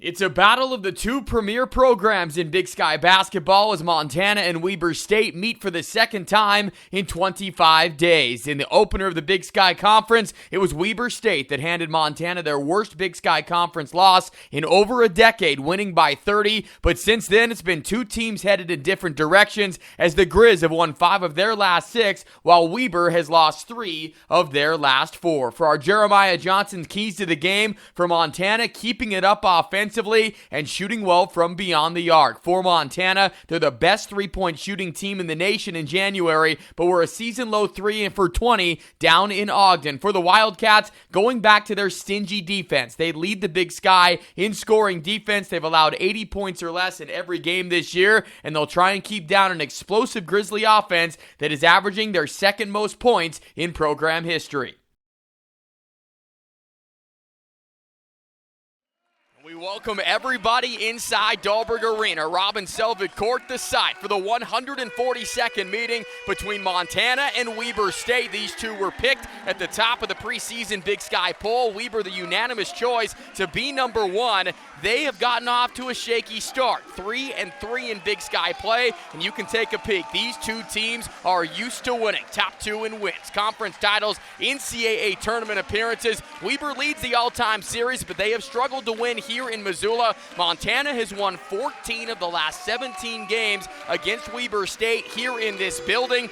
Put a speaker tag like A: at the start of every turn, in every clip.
A: It's a battle of the two premier programs in Big Sky basketball as Montana and Weber State meet for the second time in 25 days. In the opener of the Big Sky Conference, it was Weber State that handed Montana their worst Big Sky Conference loss in over a decade, winning by 30. But since then, it's been two teams headed in different directions as the Grizz have won 5 of their last 6, while Weber has lost 3 of their last 4. For our Jeremiah Johnson's keys to the game, for Montana, keeping it up offensively and shooting well from beyond the arc. For Montana, they're the best three-point shooting team in the nation in January, but were a season-low 3 for 20 down in Ogden. For the Wildcats, going back to their stingy defense, they lead the Big Sky in scoring defense. They've allowed 80 points or less in every game this year, and they'll try and keep down an explosive Grizzly offense that is averaging their second most points in program history. We welcome everybody inside Dahlberg Arena. Robin Selvig Court, the site for the 142nd meeting between Montana and Weber State. These two were picked at the top of the preseason Big Sky poll. Weber, the unanimous choice to be number 1. They have gotten off to a shaky start. 3-3 in Big Sky play, and you can take a peek. These two teams are used to winning. Top 2 in wins, conference titles, NCAA tournament appearances. Weber leads the all-time series, but they have struggled to win here in Missoula. Montana has won 14 of the last 17 games against Weber State here in this building.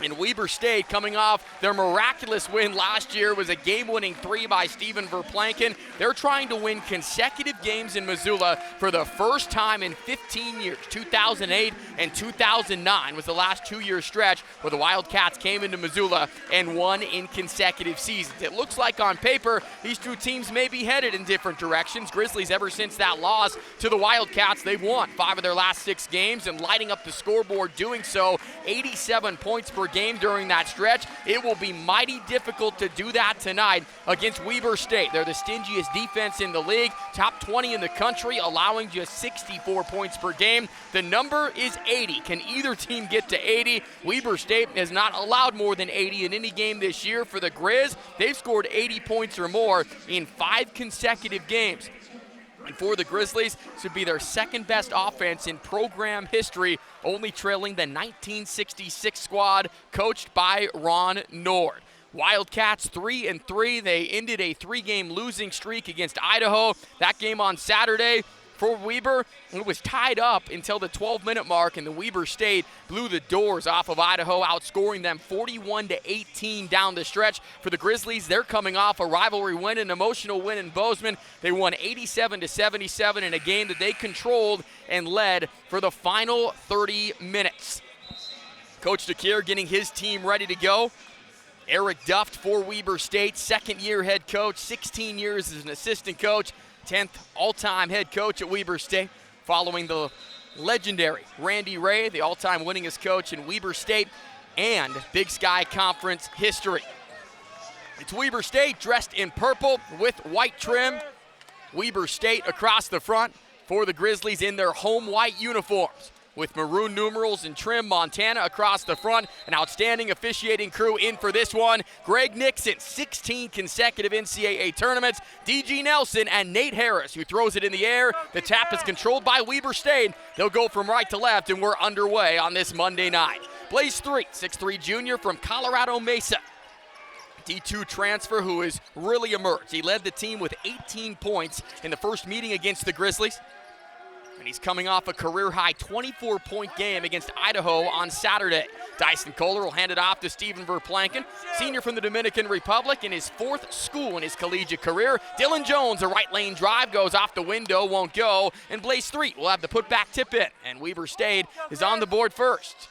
A: And Weber State, coming off their miraculous win last year, was a game-winning 3 by Steven Verplanken. They're trying to win consecutive games in Missoula for the first time in 15 years. 2008 and 2009 was the last 2-year stretch where the Wildcats came into Missoula and won in consecutive seasons. It looks like on paper these two teams may be headed in different directions. Grizzlies, ever since that loss to the Wildcats, they've won 5 of their last 6 games and lighting up the scoreboard doing so. 87 points per game during that stretch. It will be mighty difficult to do that tonight against Weber State. They're the stingiest defense in the league, top 20 in the country, allowing just 64 points per game. The number is 80. Can either team get to 80? Weber State has not allowed more than 80 in any game this year. For the Grizz, they've scored 80 points or more in 5 consecutive games. And for the Grizzlies, this would be their second best offense in program history, only trailing the 1966 squad coached by Ron Nord. Wildcats 3-3. They ended a 3-game losing streak against Idaho. That game on Saturday for Weber, it was tied up until the 12-minute mark, and the Weber State blew the doors off of Idaho, outscoring them 41-18 down the stretch. For the Grizzlies, they're coming off a rivalry win, an emotional win in Bozeman. They won 87-77 in a game that they controlled and led for the final 30 minutes. Coach DeKeer getting his team ready to go. Eric Duft for Weber State, second-year head coach, 16 years as an assistant coach, 10th all-time head coach at Weber State, following the legendary Randy Ray, the all-time winningest coach in Weber State and Big Sky Conference history. It's Weber State dressed in purple with white trim. Weber State across the front for the Grizzlies in their home white uniforms, with maroon numerals and trim. Montana across the front. An outstanding officiating crew in for this one. Greg Nixon, 16 consecutive NCAA tournaments. D.G. Nelson and Nate Harris, who throws it in the air. The tap is controlled by Weber State. They'll go from right to left, and we're underway on this Monday night. Blaze 3, 6'3 junior from Colorado Mesa. D2 transfer who has really emerged. He led the team with 18 points in the first meeting against the Grizzlies. And he's coming off a career-high 24-point game against Idaho on Saturday. Dyson Kohler will hand it off to Steven Verplanken, senior from the Dominican Republic, in his 4th school in his collegiate career. Dylan Jones, a right lane drive, goes off the window, won't go. And Blaze 3 will have the putback tip in. And Weber State is on the board first.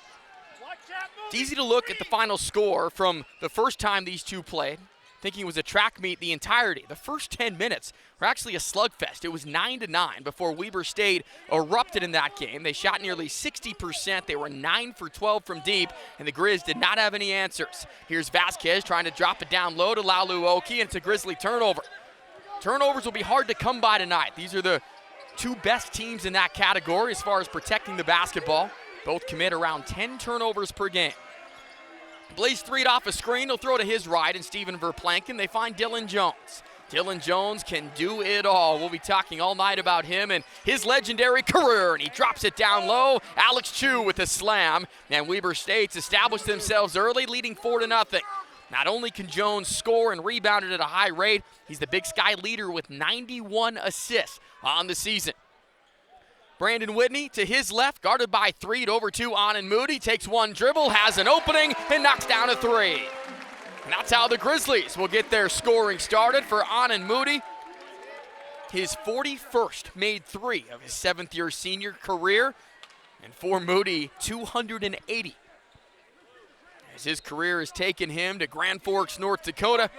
A: It's easy to look at the final score from the first time these two played, thinking it was a track meet the entirety. The first 10 minutes were actually a slugfest. It was 9-9 before Weber State erupted in that game. They shot nearly 60%. They were 9 for 12 from deep, and the Grizz did not have any answers. Here's Vasquez trying to drop it down low to Lalu Oki, and it's a Grizzly turnover. Turnovers will be hard to come by tonight. These are the two best teams in that category as far as protecting the basketball. Both commit around 10 turnovers per game. Blaze 3 off a screen. He'll throw to his right, and Steven Verplanken. They find Dylan Jones. Dylan Jones can do it all. We'll be talking all night about him and his legendary career, and he drops it down low. Alex Chu with a slam, and Weber State's established themselves early, leading 4-0. Not only can Jones score and rebound it at a high rate, he's the Big Sky leader with 91 assists on the season. Brandon Whitney to his left, guarded by 3 over 2. Anand Moody takes one dribble, has an opening, and knocks down a 3. And that's how the Grizzlies will get their scoring started for Anand Moody. His 41st made 3 of his 7th-year senior career. And for Moody, 280. As his career has taken him to Grand Forks, North Dakota,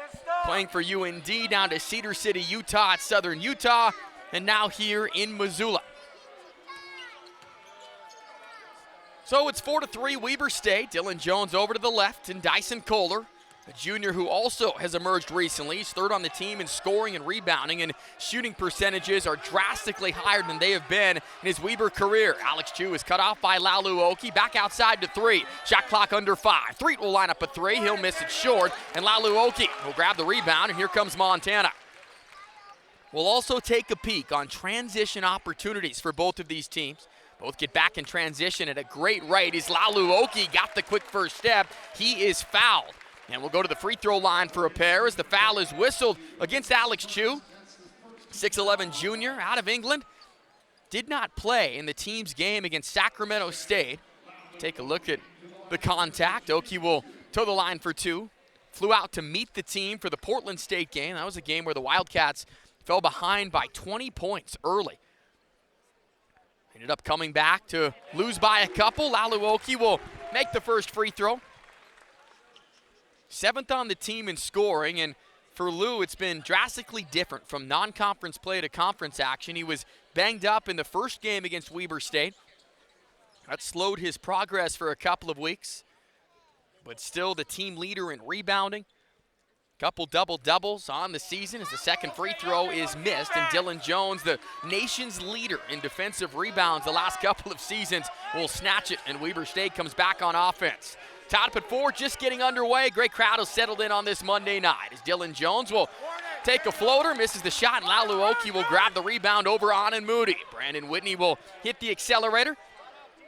A: playing for UND, down to Cedar City, Utah at Southern Utah, and now here in Missoula. So it's 4-3 Weber State. Dylan Jones over to the left, and Dyson Kohler, a junior who also has emerged recently. He's 3rd on the team in scoring and rebounding, and shooting percentages are drastically higher than they have been in his Weber career. Alex Chu is cut off by Lalu Oki. Back outside to 3. Shot clock under 5. Threet will line up a 3. He'll miss it short, and Lalu Oki will grab the rebound, and here comes Montana. We'll also take a peek on transition opportunities for both of these teams. Both get back in transition at a great rate. As Lalu Oki got the quick first step, he is fouled. And we'll go to the free throw line for a pair as the foul is whistled against Alex Chu. 6'11 junior out of England. Did not play in the team's game against Sacramento State. Take a look at the contact. Oki will toe the line for 2. Flew out to meet the team for the Portland State game. That was a game where the Wildcats fell behind by 20 points early. Ended up coming back to lose by a couple. Lalu Oki will make the first free throw. 7th on the team in scoring, and for Lou, it's been drastically different from non-conference play to conference action. He was banged up in the first game against Weber State. That slowed his progress for a couple of weeks, but still the team leader in rebounding. Couple double-doubles on the season as the second free throw is missed, and Dylan Jones, the nation's leader in defensive rebounds the last couple of seasons, will snatch it, and Weber State comes back on offense. Tied up at 4, just getting underway. Great crowd has settled in on this Monday night as Dylan Jones will take a floater, misses the shot, and Lalu Oki will grab the rebound over Anand Moody. Brandon Whitney will hit the accelerator.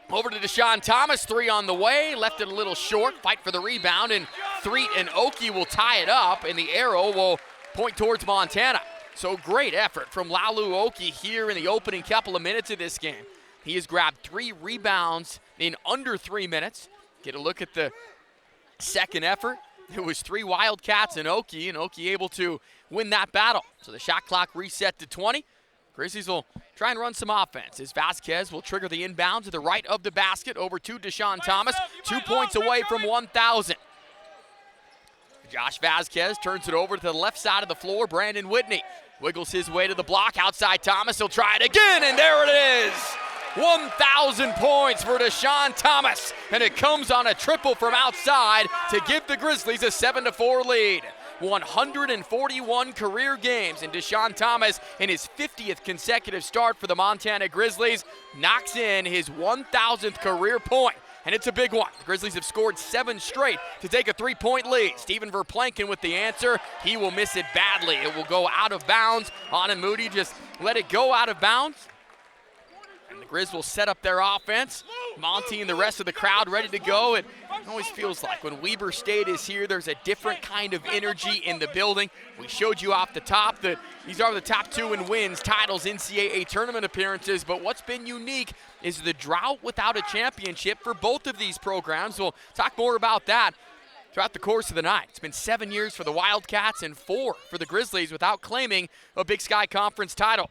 A: Over to Deshaun Thomas, 3 on the way, left it a little short, fight for the rebound, and Threet and Oki will tie it up, and the arrow will point towards Montana. So great effort from Lalu Oki here in the opening couple of minutes of this game. He has grabbed 3 rebounds in under 3 minutes. Get a look at the second effort. It was 3 Wildcats and Oki able to win that battle. So the shot clock reset to 20. Grizzlies will try and run some offense as Vasquez will trigger the inbound to the right of the basket over to Deshaun Thomas. 2 points away from 1,000. Josh Vasquez turns it over to the left side of the floor. Brandon Whitney wiggles his way to the block. Outside Thomas, he'll try it again, and there it is. 1,000 points for Deshaun Thomas, and it comes on a triple from outside to give the Grizzlies a 7-4 lead. 141 career games, and Deshaun Thomas, in his 50th consecutive start for the Montana Grizzlies, knocks in his 1,000th career point, and it's a big one. The Grizzlies have scored 7 straight to take a 3-point lead. Steven Verplanken with the answer. He will miss it badly. It will go out of bounds. Anand Moody just let it go out of bounds. And the Grizz will set up their offense. Monty and the rest of the crowd ready to go. It always feels like when Weber State is here, there's a different kind of energy in the building. We showed you off the top that these are the top 2 in wins, titles, NCAA tournament appearances. But what's been unique is the drought without a championship for both of these programs. We'll talk more about that throughout the course of the night. It's been 7 years for the Wildcats and 4 for the Grizzlies without claiming a Big Sky Conference title.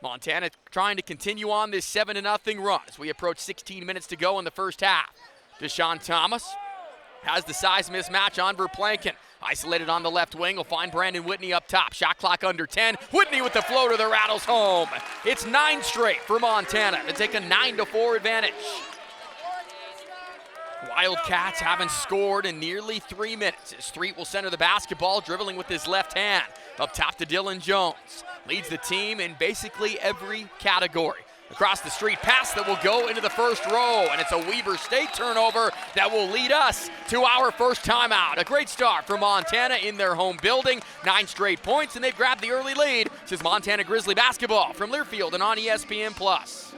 A: Montana trying to continue on this 7-0 run as we approach 16 minutes to go in the first half. Deshaun Thomas has the size mismatch on Verplanken. Isolated on the left wing, will find Brandon Whitney up top. Shot clock under 10. Whitney with the floater that rattles home. It's 9 straight for Montana to take a 9-4 advantage. Wildcats haven't scored in nearly 3 minutes. As Threet will center the basketball, dribbling with his left hand. Up top to Dylan Jones. Leads the team in basically every category. Across the street pass that will go into the first row, and it's a Weber State turnover that will lead us to our first timeout. A great start for Montana in their home building. 9 straight points, and they've grabbed the early lead. This is Montana Grizzly basketball from Learfield and on ESPN+.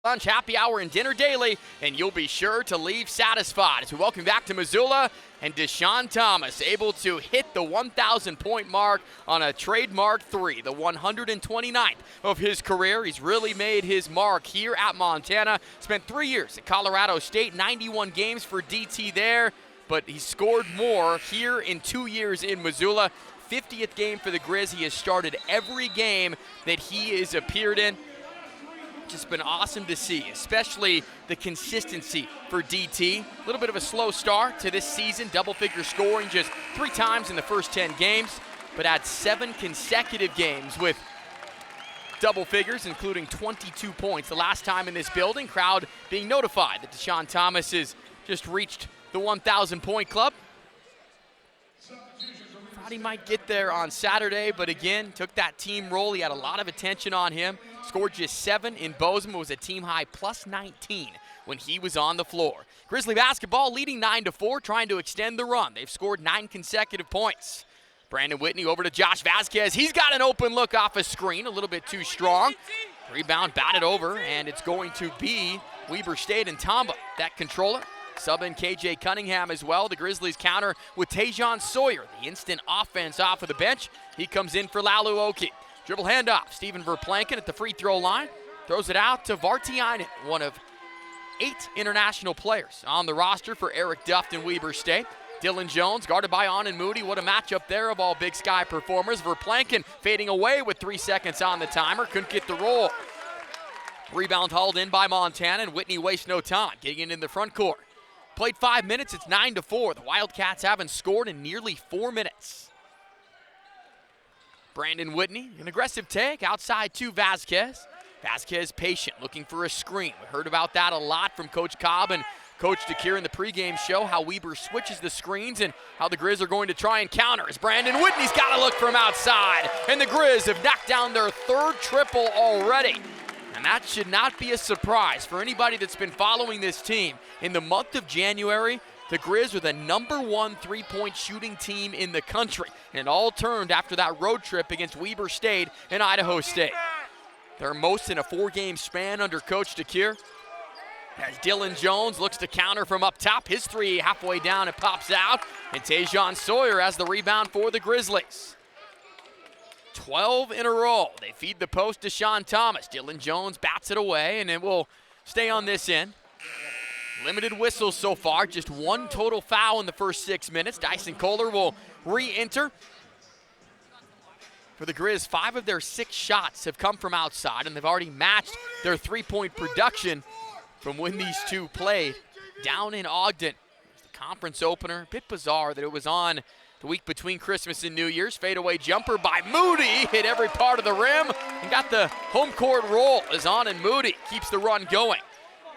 A: Lunch, happy hour, and dinner daily, and you'll be sure to leave satisfied. As we welcome back to Missoula, and Deshaun Thomas able to hit the 1,000-point mark on a trademark 3, the 129th of his career. He's really made his mark here at Montana. Spent 3 years at Colorado State, 91 games for DT there, but he scored more here in 2 years in Missoula. 50th game for the Grizz. He has started every game that he has appeared in. Just been awesome to see, especially the consistency for DT. A little bit of a slow start to this season, double-figure scoring just 3 times in the first 10 games, but had 7 consecutive games with double figures, including 22 points the last time in this building. Crowd being notified that Deshaun Thomas has just reached the 1,000-point club. Thought he might get there on Saturday, but again, took that team role. He had a lot of attention on him. Scored just 7 in Bozeman. It was a team-high plus 19 when he was on the floor. Grizzly basketball leading 9-4, trying to extend the run. They've scored 9 consecutive points. Brandon Whitney over to Josh Vasquez. He's got an open look off a screen, a little bit too strong. Rebound batted over, and it's going to be Weber State and Tamba that control it. Sub in KJ Cunningham as well. The Grizzlies counter with Tajon Sawyer. The instant offense off of the bench. He comes in for Laluoki. Dribble handoff. Steven Verplanken at the free throw line. Throws it out to Vartiainen, one of 8 international players on the roster for Eric Duft and Weber State. Dylan Jones guarded by Anan Moody. What a matchup there of all Big Sky performers. Verplanken fading away with 3 seconds on the timer. Couldn't get the roll. Rebound hauled in by Montana, and Whitney wastes no time getting it in the front court. Played 5 minutes, it's 9-4. The Wildcats haven't scored in nearly 4 minutes. Brandon Whitney, an aggressive take outside to Vasquez. Vasquez patient, looking for a screen. We heard about that a lot from Coach Cobb and Coach DeKeer in the pregame show, how Weber switches the screens and how the Grizz are going to try and counter. As Brandon Whitney's got to look from outside, and the Grizz have knocked down their 3rd triple already. And that should not be a surprise for anybody that's been following this team. In the month of January, the Grizz are the #1 3-point shooting team in the country. And it all turned after that road trip against Weber State and Idaho State. They're most in a 4-game span under Coach DeKeer. As Dylan Jones looks to counter from up top. His 3 halfway down, it pops out. And Tajon Sawyer has the rebound for the Grizzlies. 12 in a row. They feed the post to Deshaun Thomas. Dylan Jones bats it away, and it will stay on this end. Limited whistles so far, just 1 total foul in the first 6 minutes. Dyson Kohler will re-enter. For the Grizz, 5 of their 6 shots have come from outside, and they've already matched their 3-point production from when these two played down in Ogden. conference opener. A bit bizarre that it was on the week between Christmas and New Year's. Fadeaway jumper by Moody, hit every part of the rim and got the home court roll as On and Moody keeps the run going.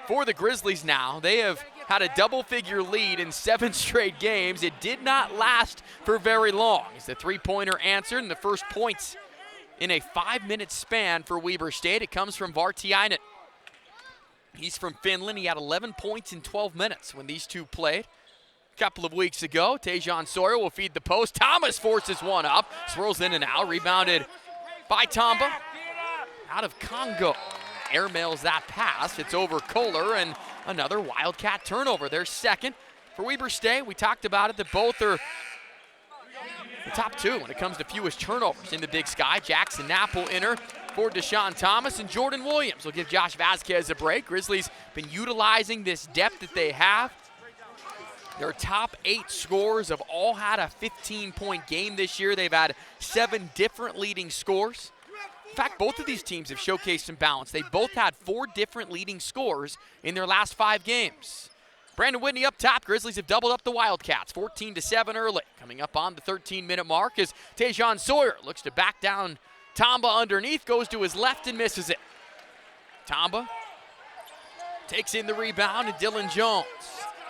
A: For the Grizzlies now, they have had a double-figure lead in 7 straight games. It did not last for very long as the three-pointer answered, and the first points in a 5-minute span for Weber State. It comes from Vartiainen. He's from Finland. He had 11 points in 12 minutes when these two played a couple of weeks ago. Tejan Sawyer will feed the post. Thomas forces one up, swirls in and out, rebounded by Tamba. Out of Congo. Airmails that pass. It's over Kohler, and another Wildcat turnover. Their second for Weber State. We talked about it, that both are the top two when it comes to fewest turnovers in the Big Sky. Jackson Knapp will enter for Deshaun Thomas, and Jordan Williams will give Josh Vasquez a break. Grizzlies been utilizing this depth that they have. Their top 8 scorers have all had a 15-point game this year. They've had 7 different leading scores. In fact, both of these teams have showcased some balance. They both had 4 different leading scorers in their last 5 games. Brandon Whitney up top. Grizzlies have doubled up the Wildcats, 14-7 early. Coming up on the 13-minute mark as Tejan Sawyer looks to back down Tamba underneath, goes to his left and misses it. Tamba takes in the rebound, and Dylan Jones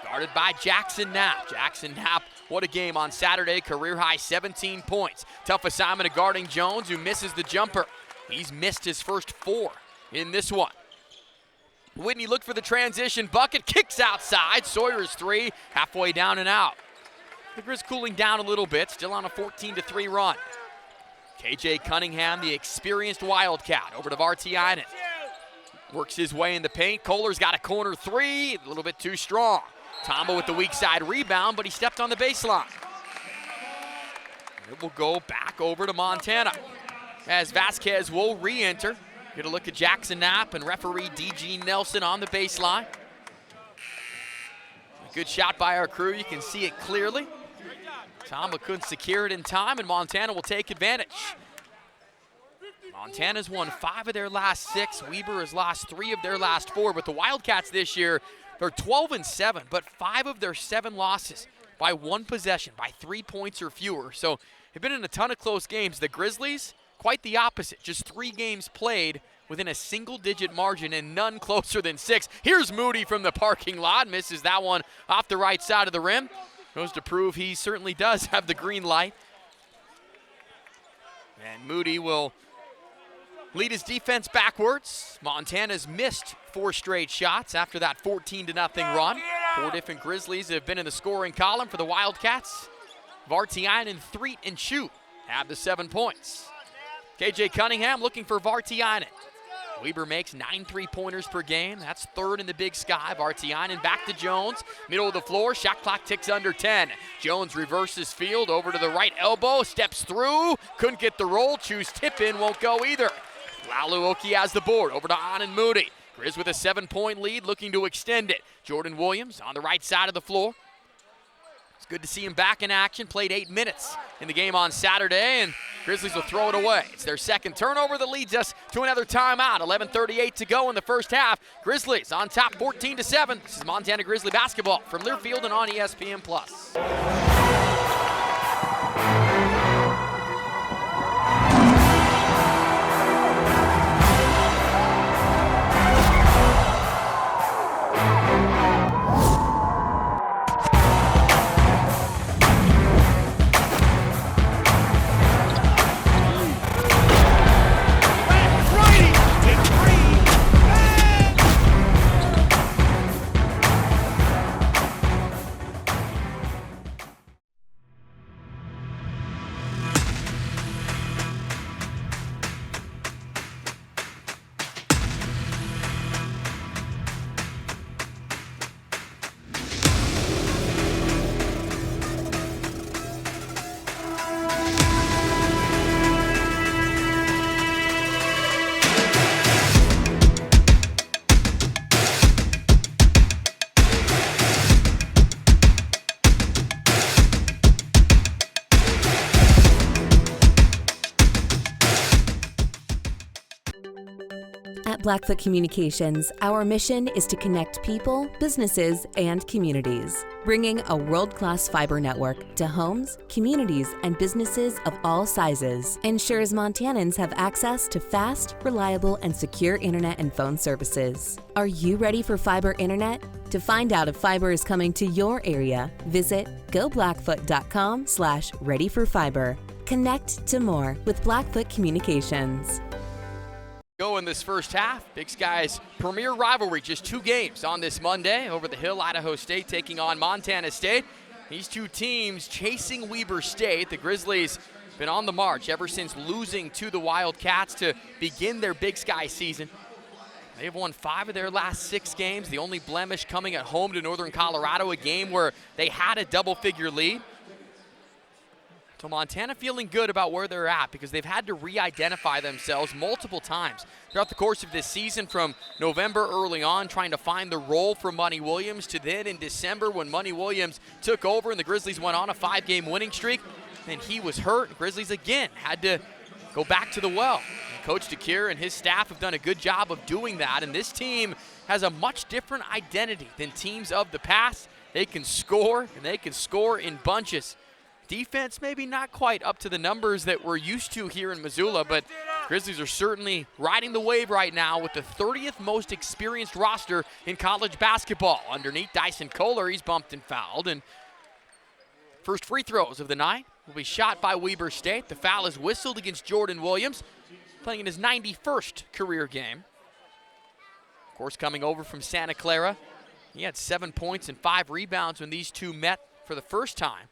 A: guarded by Jackson Knapp. Jackson Knapp, what a game on Saturday. Career-high 17 points. Tough assignment of guarding Jones, who misses the jumper. He's missed his first 4 in this one. Whitney looked for the transition bucket, kicks outside. Sawyer's 3, halfway down and out. The Grizz cooling down a little bit, still on a 14-3 run. KJ Cunningham, the experienced Wildcat, over to Vartiainen. Works his way in the paint. Kohler's got a corner 3, a little bit too strong. Tamba with the weak side rebound, but he stepped on the baseline. It will go back over to Montana as Vasquez will re-enter. Get a look at Jackson Knapp and referee D.G. Nelson on the baseline. A good shot by our crew. You can see it clearly. Tamba couldn't secure it in time, and Montana will take advantage. Montana's won 5 of their last 6. Weber has lost 3 of their last 4, but the Wildcats this year, they're 12-7, but 5 of their 7 losses by 1 possession, by 3 points or fewer. So they've been in a ton of close games. The Grizzlies, quite the opposite. Just 3 games played within a single-digit margin and none closer than 6. Here's Moody from the parking lot. Misses that one off the right side of the rim. Goes to prove he certainly does have the green light. And Moody will lead his defense backwards. Montana's missed 4 straight shots after that 14-0 run. 4 different Grizzlies have been in the scoring column for the Wildcats. Vartiainen, Threet, and Shoot have the 7 points. KJ Cunningham looking for Vartiainen. Weber makes 9 3-pointers per game. That's 3rd in the Big Sky. Vartiainen back to Jones. Middle of the floor. Shot clock ticks under 10. Jones reverses field over to the right elbow. Steps through. Couldn't get the roll. Choose tip in. Won't go either. Laluoki has the board. Over to On and Moody. Grizz with a 7-point lead, looking to extend it. Jordan Williams on the right side of the floor. It's good to see him back in action. Played 8 minutes in the game on Saturday, and Grizzlies will throw it away. It's their second turnover that leads us to another timeout. 11:38 to go in the first half. Grizzlies on top 14-7. This is Montana Grizzly basketball from Learfield and on ESPN+.
B: At Blackfoot Communications, our mission is to connect people, businesses, and communities, bringing a world-class fiber network to homes, communities, and businesses of all sizes ensures Montanans have access to fast, reliable, and secure internet and phone services. Are you ready for fiber internet? To find out if fiber is coming to your area, visit goblackfoot.com/readyforfiber. Connect to more with Blackfoot Communications.
A: Go in this first half. Big Sky's premier rivalry, just 2 games on this Monday. Over the hill, Idaho State taking on Montana State. These 2 teams chasing Weber State. The Grizzlies been on the march ever since losing to the Wildcats to begin their Big Sky season. They've won 5 of their last 6 games. The only blemish coming at home to Northern Colorado, a game where they had a double-figure lead. So Montana feeling good about where they're at because they've had to re-identify themselves multiple times throughout the course of this season, from November early on trying to find the role for Monty Williams to then in December when Monty Williams took over and the Grizzlies went on a 5-game winning streak. Then he was hurt. Grizzlies again had to go back to the well. And Coach DeCure and his staff have done a good job of doing that, and this team has a much different identity than teams of the past. They can score, and they can score in bunches. Defense maybe not quite up to the numbers that we're used to here in Missoula, but Grizzlies are certainly riding the wave right now with the 30th most experienced roster in college basketball. Underneath Dyson Kohler, he's bumped and fouled. And first free throws of the night will be shot by Weber State. The foul is whistled against Jordan Williams, playing in his 91st career game. Of course, coming over from Santa Clara, he had 7 points and 5 rebounds when these two met for the first time.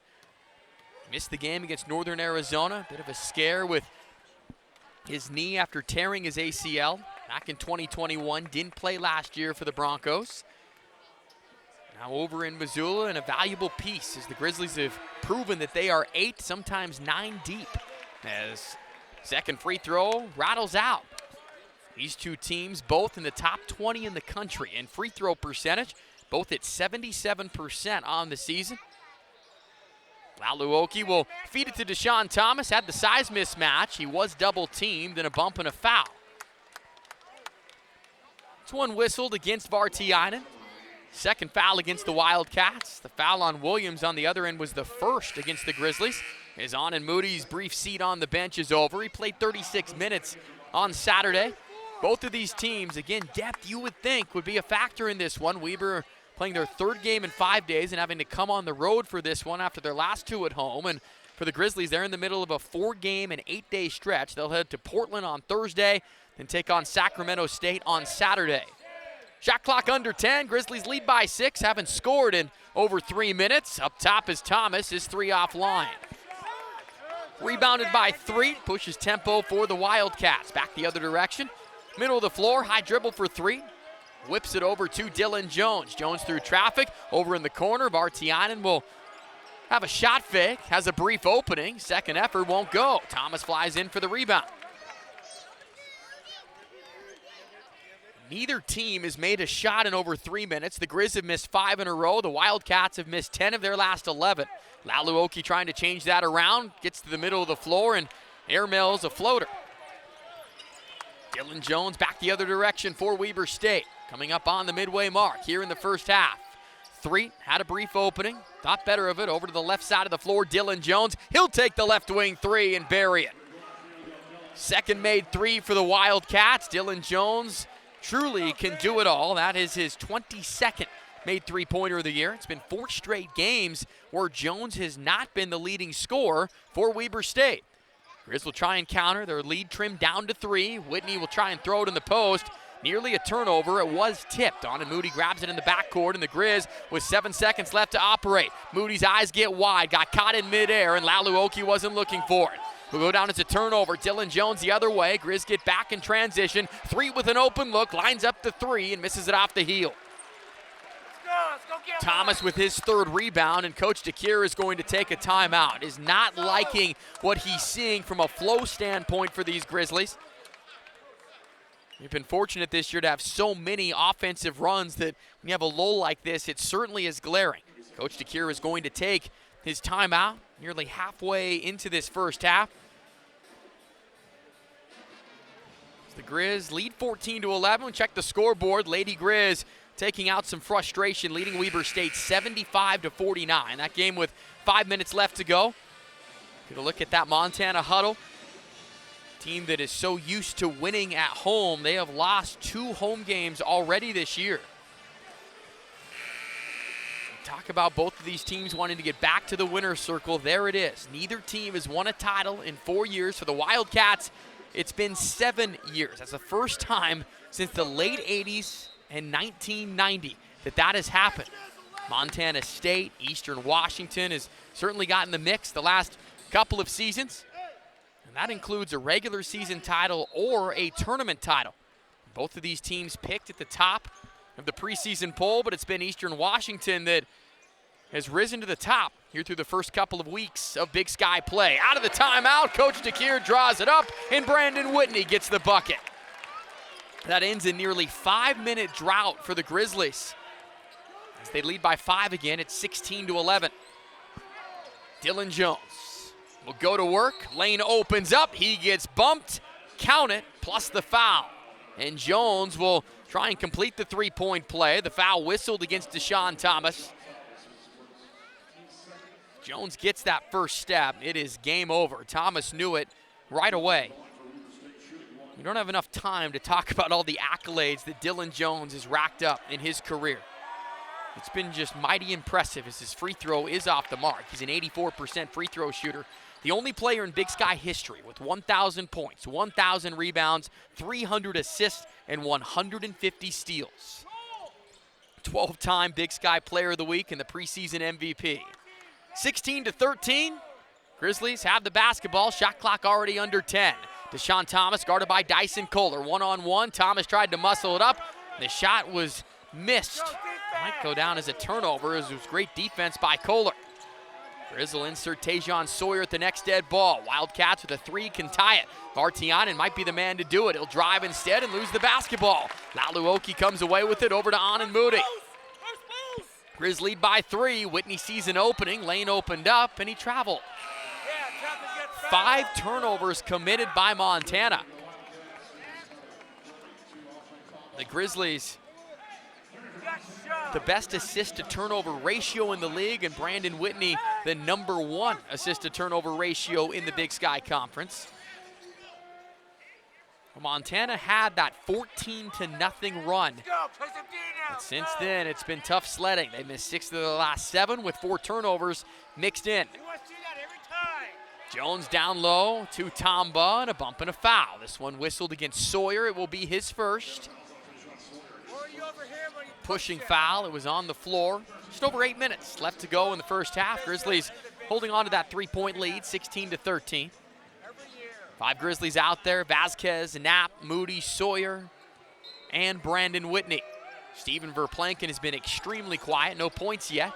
A: Missed the game against Northern Arizona. Bit of a scare with his knee after tearing his ACL back in 2021. Didn't play last year for the Broncos. Now over in Missoula, and a valuable piece as the Grizzlies have proven that they are 8, sometimes 9 deep. As second free throw rattles out. These 2 teams both in the top 20 in the country in free throw percentage, both at 77% on the season. Laluoki will feed it to Deshaun Thomas. Had the size mismatch. He was double-teamed, and a bump and a foul. This one whistled against Vartiainen. Second foul against the Wildcats. The foul on Williams on the other end was the first against the Grizzlies. As Anan Moody's brief seat on the bench is over. He played 36 minutes on Saturday. Both of these teams, again, depth you would think would be a factor in this one. Weber playing their 3rd game in 5 days and having to come on the road for this one after their last 2 at home. And for the Grizzlies, they're in the middle of a 4-game and 8-day stretch. They'll head to Portland on Thursday, then take on Sacramento State on Saturday. Shot clock under 10. Grizzlies lead by 6, haven't scored in over 3 minutes. Up top is Thomas, his 3 offline. Rebounded by 3, pushes tempo for the Wildcats. Back the other direction. Middle of the floor, high dribble for 3. Whips it over to Dylan Jones. Jones through traffic, over in the corner. Vartiainen will have a shot fake, has a brief opening. Second effort won't go. Thomas flies in for the rebound. Neither team has made a shot in over 3 minutes. The Grizz have missed 5 in a row. The Wildcats have missed 10 of their last 11. Laluoki trying to change that around. Gets to the middle of the floor and airmails a floater. Dylan Jones back the other direction for Weber State. Coming up on the midway mark here in the first half. 3, had a brief opening. Thought better of it. Over to the left side of the floor, Dylan Jones. He'll take the left wing 3 and bury it. Second made 3 for the Wildcats. Dylan Jones truly can do it all. That is his 22nd made 3-pointer of the year. It's been 4 straight games where Jones has not been the leading scorer for Weber State. Grizz will try and counter. Their lead trimmed down to 3. Whitney will try and throw it in the post. Nearly a turnover. It was tipped. Anan Moody grabs it in the backcourt, and the Grizz with 7 seconds left to operate. Moody's eyes get wide, got caught in midair, and Laluoki wasn't looking for it. We'll go down as a turnover. Dylan Jones the other way. Grizz get back in transition. 3 with an open look, lines up the 3 and misses it off the heel. Thomas with his 3rd rebound, and Coach DeCure is going to take a timeout. Is not liking what he's seeing from a flow standpoint for these Grizzlies. We've been fortunate this year to have so many offensive runs that when you have a lull like this, it certainly is glaring. Coach DeCure is going to take his timeout nearly halfway into this first half. The Grizz lead 14-11. Check the scoreboard. Lady Grizz taking out some frustration, leading Weber State 75-49. That game with 5 minutes left to go. Get a look at that Montana huddle. Team that is so used to winning at home, they have lost 2 home games already this year. Talk about both of these teams wanting to get back to the winner's circle. There it is. Neither team has won a title in 4 years. For the Wildcats, it's been 7 years. That's the first time since the late 80s and 1990 that has happened. Montana State, Eastern Washington has certainly gotten the mix the last couple of seasons. And that includes a regular season title or a tournament title. Both of these teams picked at the top of the preseason poll, but it's been Eastern Washington that has risen to the top here through the first couple of weeks of Big Sky play. Out of the timeout, Coach DeKeer draws it up, and Brandon Whitney gets the bucket. That ends a nearly 5-minute drought for the Grizzlies, as they lead by 5 again. It's 16-11. Dylan Jones will go to work. Lane opens up. He gets bumped. Count it, plus the foul. And Jones will try and complete the three-point play. The foul whistled against Deshaun Thomas. Jones gets that first step. It is game over. Thomas knew it right away. We don't have enough time to talk about all the accolades that Dylan Jones has racked up in his career. It's been just mighty impressive as his free throw is off the mark. He's an 84% free throw shooter. The only player in Big Sky history with 1,000 points, 1,000 rebounds, 300 assists, and 150 steals. 12-time Big Sky Player of the Week and the preseason MVP. 16-13, Grizzlies have the basketball. Shot clock already under 10. Deshaun Thomas guarded by Dyson Kohler. One-on-one, Thomas tried to muscle it up. The shot was missed. Might go down as a turnover, as it was great defense by Kohler. Grizz will insert Tajon Sawyer at the next dead ball. Wildcats with a 3 can tie it. Vartianen might be the man to do it. He'll drive instead and lose the basketball. Laluoki comes away with it over to Anand Moody. Grizz lead by 3. Whitney sees an opening. Lane opened up and he traveled. 5 turnovers committed by Montana. The Grizzlies, the best assist to turnover ratio in the league, and Brandon Whitney, the #1 assist to turnover ratio in the Big Sky Conference. Montana had that 14-0 run. But since then, it's been tough sledding. They missed 6 of the last 7 with 4 turnovers mixed in. Jones down low to Tamba, and a bump and a foul. This one whistled against Sawyer. It will be his first. Pushing foul. It was on the floor. Just over 8 minutes left to go in the first half. Grizzlies holding on to that 3-point lead, 16-13. 5 Grizzlies out there: Vasquez, Knapp, Moody, Sawyer, and Brandon Whitney. Steven Verplanken has been extremely quiet, no points yet.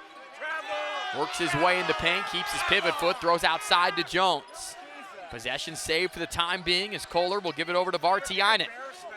A: Works his way in the paint, keeps his pivot foot, throws outside to Jones. Possession saved for the time being as Kohler will give it over to Vartiainen.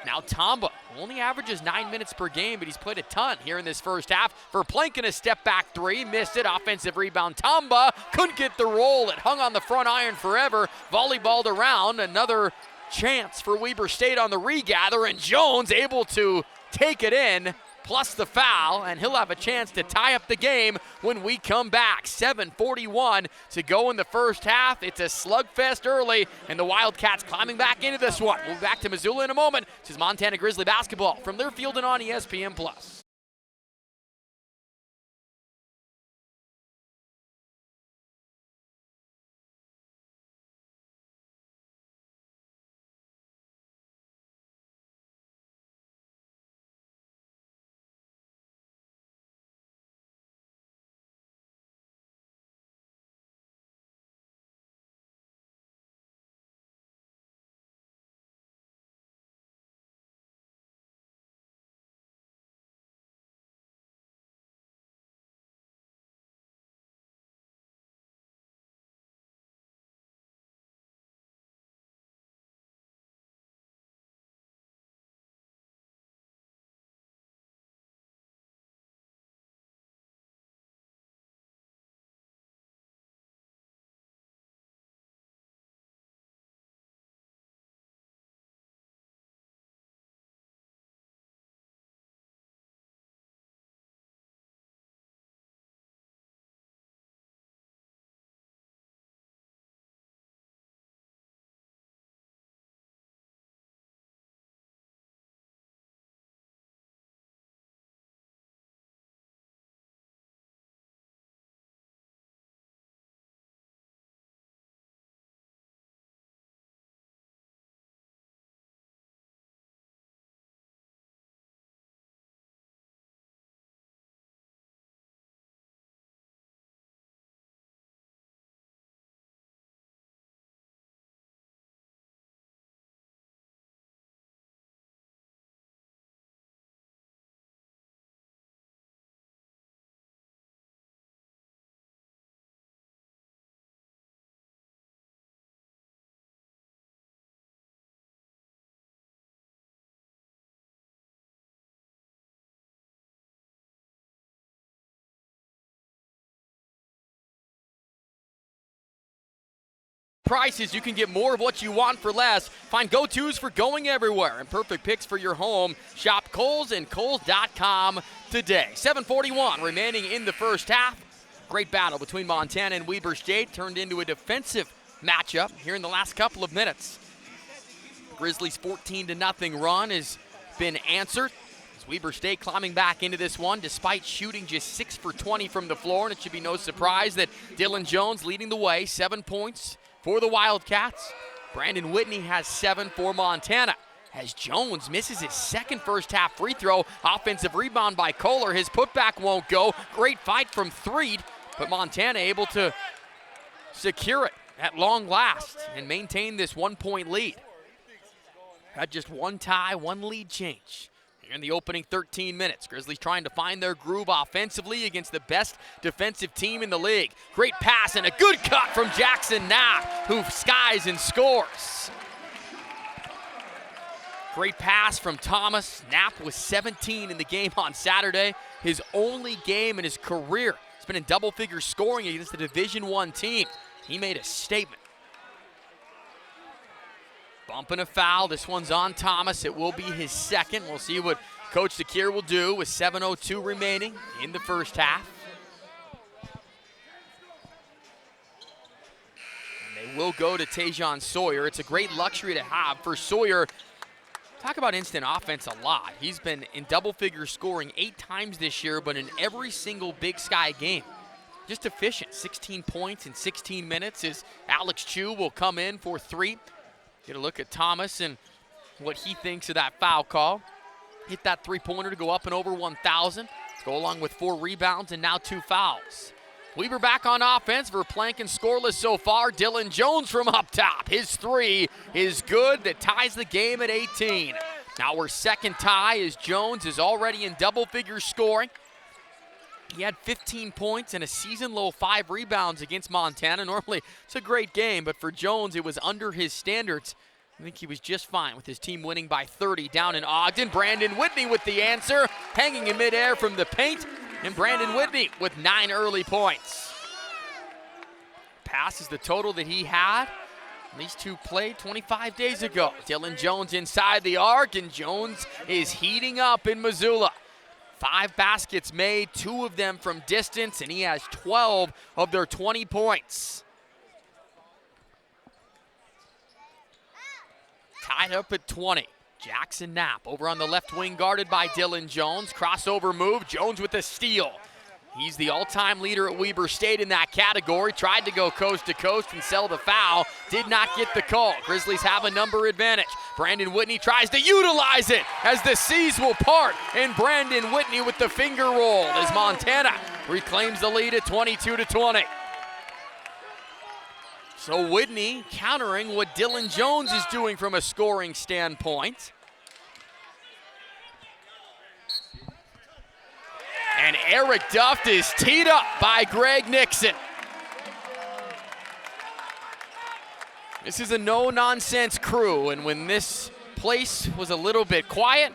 A: Now Tamba only averages 9 minutes per game, but he's played a ton here in this first half. Verplanken a step back 3, missed it, offensive rebound. Tamba couldn't get the roll. It hung on the front iron forever. Volleyballed around. Another chance for Weber State on the regather, and Jones able to take it in, plus the foul, and he'll have a chance to tie up the game when we come back. 7:41 to go in the first half. It's a slugfest early, and the Wildcats climbing back into this one. We'll be back to Missoula in a moment. This is Montana Grizzly basketball from Learfield and on ESPN+. prices, you can get more of what you want for less. Find go-tos for going everywhere and perfect picks for your home. Shop Kohl's and Kohl's.com today. 7:41 remaining in the first half. Great battle between Montana and Weber State turned into a defensive matchup here in the last couple of minutes. Grizzlies' 14-0 run has been answered. As Weber State climbing back into this one despite shooting just 6 for 20 from the floor, and it should be no surprise that Dylan Jones leading the way, 7 points for the Wildcats. Brandon Whitney has 7 for Montana. As Jones misses his second first-half free throw, offensive rebound by Kohler. His putback won't go. Great fight from Threed, but Montana able to secure it at long last and maintain this 1-point lead. Had just one tie, one lead change here in the opening 13 minutes. Grizzlies trying to find their groove offensively against the best defensive team in the league. Great pass and a good cut from Jackson Knapp, who skies and scores. Great pass from Thomas. Knapp was 17 in the game on Saturday. His only game in his career. He's been in double-figure scoring against the Division I team. He made a statement. Bumping a foul. This one's on Thomas. It will be his second. We'll see what Coach DeKeer will do with 7:02 remaining in the first half. And they will go to Tajon Sawyer. It's a great luxury to have for Sawyer. Talk about instant offense a lot. He's been in double-figure scoring 8 times this year, but in every single Big Sky game. Just efficient, 16 points in 16 minutes as Alex Chu will come in for 3. Get a look at Thomas and what he thinks of that foul call. Hit that three-pointer to go up and over 1,000. Go along with 4 rebounds and now 2 fouls. Weber back on offense. Verplanken scoreless so far. Dylan Jones from up top. His 3 is good. That ties the game at 18. Now our second tie is Jones is already in double-figure scoring. He had 15 points and a season-low 5 rebounds against Montana. Normally, it's a great game, but for Jones, it was under his standards. I think he was just fine with his team winning by 30 down in Ogden. Brandon Whitney with the answer, hanging in midair from the paint, and Brandon Whitney with 9 early points. Pass is the total that he had. These two played 25 days ago. Dylan Jones inside the arc, and Jones is heating up in Missoula. 5 baskets made, 2 of them from distance, and he has 12 of their 20 points. Tied up at 20. Jackson Knapp over on the left wing guarded by Dylan Jones. Crossover move, Jones with a steal. He's the all-time leader at Weber State in that category. Tried to go coast to coast and sell the foul. Did not get the call. Grizzlies have a number advantage. Brandon Whitney tries to utilize it as the seas will part. And Brandon Whitney with the finger roll as Montana reclaims the lead at 22-20. So Whitney countering what Dylan Jones is doing from a scoring standpoint. And Eric Duff is teed up by Greg Nixon. This is a no-nonsense crew, and when this place was a little bit quiet,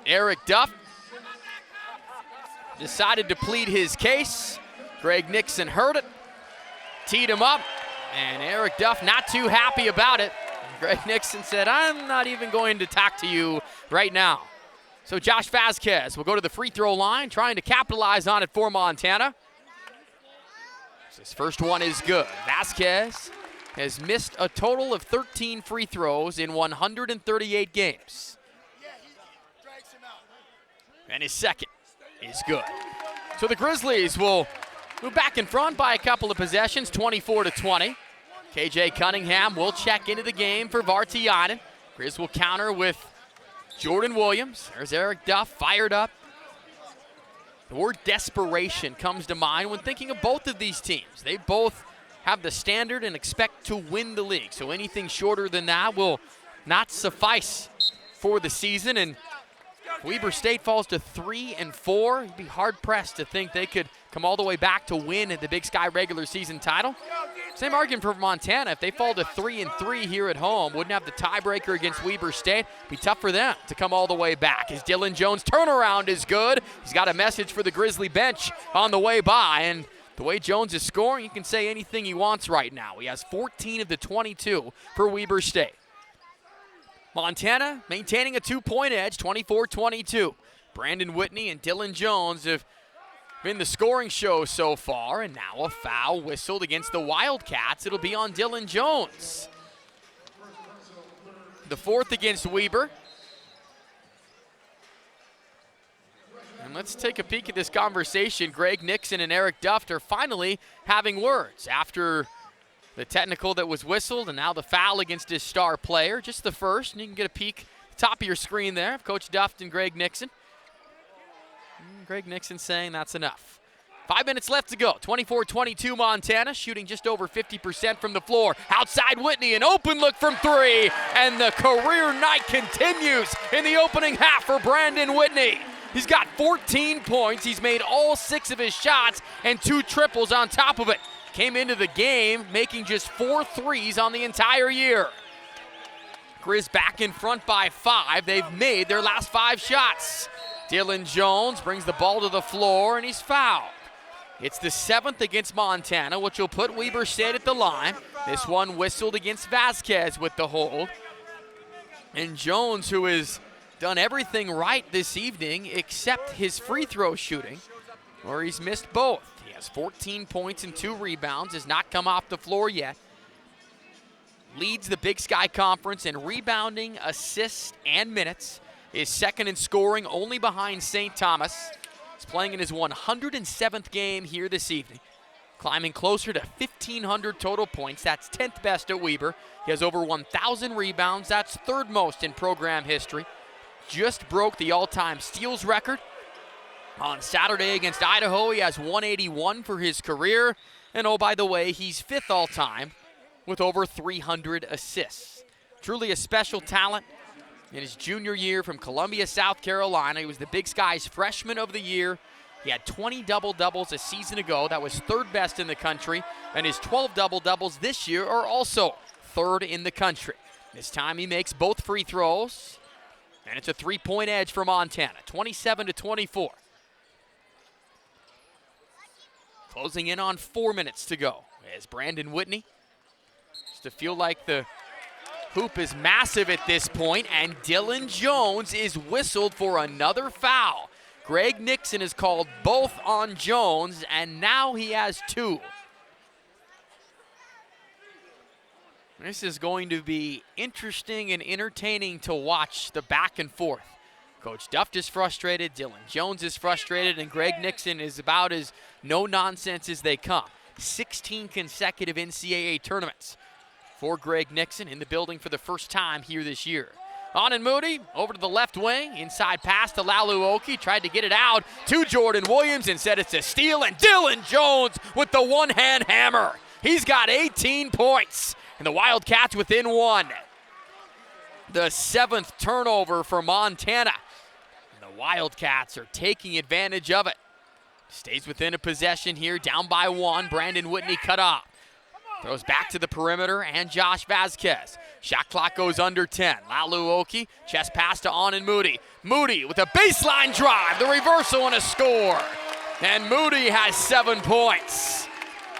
A: Eric Duff decided to plead his case. Greg Nixon heard it, teed him up, and Eric Duff not too happy about it. Greg Nixon said, I'm not even going to talk to you right now. So Josh Vasquez will go to the free throw line, trying to capitalize on it for Montana. His first one is good. Vasquez has missed a total of 13 free throws in 138 games. And his second is good. So the Grizzlies will move back in front by a couple of possessions, 24-20. KJ Cunningham will check into the game for Vartiainen. Grizz will counter with Jordan Williams. There's Eric Duff fired up. The word desperation comes to mind when thinking of both of these teams. They both have the standard and expect to win the league. So anything shorter than that will not suffice for the season. And Weber State falls to 3-4. You'd be hard-pressed to think they could come all the way back to win at the Big Sky regular season title. Same argument for Montana. If they fall to 3-3 here at home, wouldn't have the tiebreaker against Weber State. Be tough for them to come all the way back. As Dylan Jones' turnaround is good. He's got a message for the Grizzly bench on the way by, and The way Jones is scoring, you can say anything he wants right now. He has 14 of the 22 for Weber State. Montana maintaining a 2-point edge, 24-22. Brandon Whitney and Dylan Jones have been the scoring show so far, and now a foul whistled against the Wildcats. It'll be on Dylan Jones. The fourth against Weber. And let's take a peek at this conversation. Greg Nixon and Eric Duft are finally having words after the technical that was whistled and now the foul against his star player. Just the first, and you can get a peek at the top of your screen there of Coach Duft and Greg Nixon. And Greg Nixon saying that's enough. 5 minutes left to go. 24-22 Montana, shooting just over 50% from the floor. Outside Whitney, an open look from three, and the career night continues in the opening half for Brandon Whitney. He's got 14 points. He's made all 6 of his shots and 2 triples on top of it. Came into the game making just 4 threes on the entire year. Grizz back in front by 5. They've made their last 5 shots. Dylan Jones brings the ball to the floor, and he's fouled. It's the 7th against Montana, which will put Weber State at the line. This one whistled against Vasquez with the hold. And Jones, who has done everything right this evening except his free throw shooting, where he's missed both. He has 14 points and 2 rebounds, has not come off the floor yet. Leads the Big Sky Conference in rebounding, assists, and minutes. Is second in scoring, only behind St. Thomas. He's playing in his 107th game here this evening, climbing closer to 1,500 total points. That's 10th best at Weber. He has over 1,000 rebounds. That's 3rd most in program history. Just broke the all-time steals record. On Saturday against Idaho, he has 181 for his career. And oh, by the way, he's 5th all-time with over 300 assists. Truly a special talent. In his junior year from Columbia, South Carolina, he was the Big Sky's freshman of the year. He had 20 double-doubles a season ago. That was 3rd best in the country. And his 12 double-doubles this year are also 3rd in the country. This time he makes both free throws. And it's a 3-point edge for Montana, 27-24. Closing in on 4 minutes to go as Brandon Whitney, just to feel like the hoop is massive at this point, and Dylan Jones is whistled for another foul. Greg Nixon has called both on Jones, and now he has 2. This is going to be interesting and entertaining to watch the back and forth. Coach Duft is frustrated, Dylan Jones is frustrated, and Greg Nixon is about as no-nonsense as they come. 16 consecutive NCAA tournaments for Greg Nixon, in the building for the first time here this year. On and Moody, over to the left wing, inside pass to Laluoki, tried to get it out to Jordan Williams, and said it's a steal, and Dylan Jones with the one-hand hammer. He's got 18 points, and the Wildcats within 1. The 7th turnover for Montana. And the Wildcats are taking advantage of it. Stays within a possession here, down by 1. Brandon Whitney cut off. Throws back to the perimeter, and Josh Vasquez. Shot clock goes under 10. Laluoki, chest pass to On and Moody. Moody with a baseline drive, the reversal and a score. And Moody has 7 points.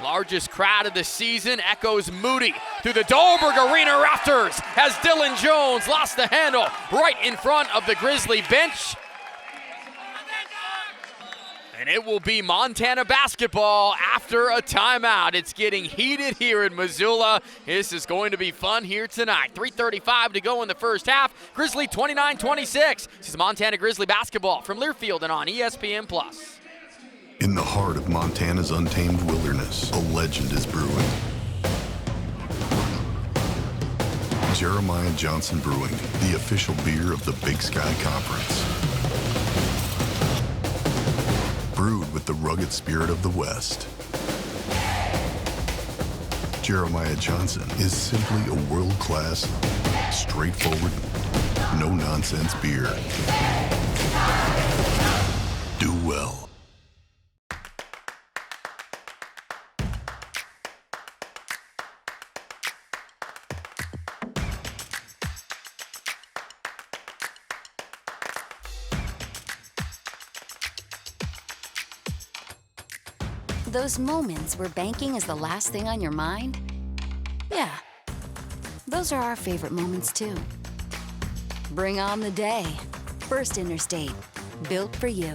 A: Largest crowd of the season echoes Moody through the Dahlberg Arena rafters as Dylan Jones lost the handle right in front of the Grizzly bench. And it will be Montana basketball after a timeout. It's getting heated here in Missoula. This is going to be fun here tonight. 3:35 to go in the first half. Grizzly 29-26. This is Montana Grizzly basketball from Learfield and on ESPN+.
C: In the heart of Montana's untamed wilderness, a legend is brewing. Jeremiah Johnson Brewing, the official beer of the Big Sky Conference. Brewed with the rugged spirit of the West. Jeremiah Johnson is simply a world-class, straightforward, no-nonsense beer. Do well.
D: those moments where banking is the last thing on your mind? Yeah, those are our favorite moments too. Bring on the day. First Interstate, built for you.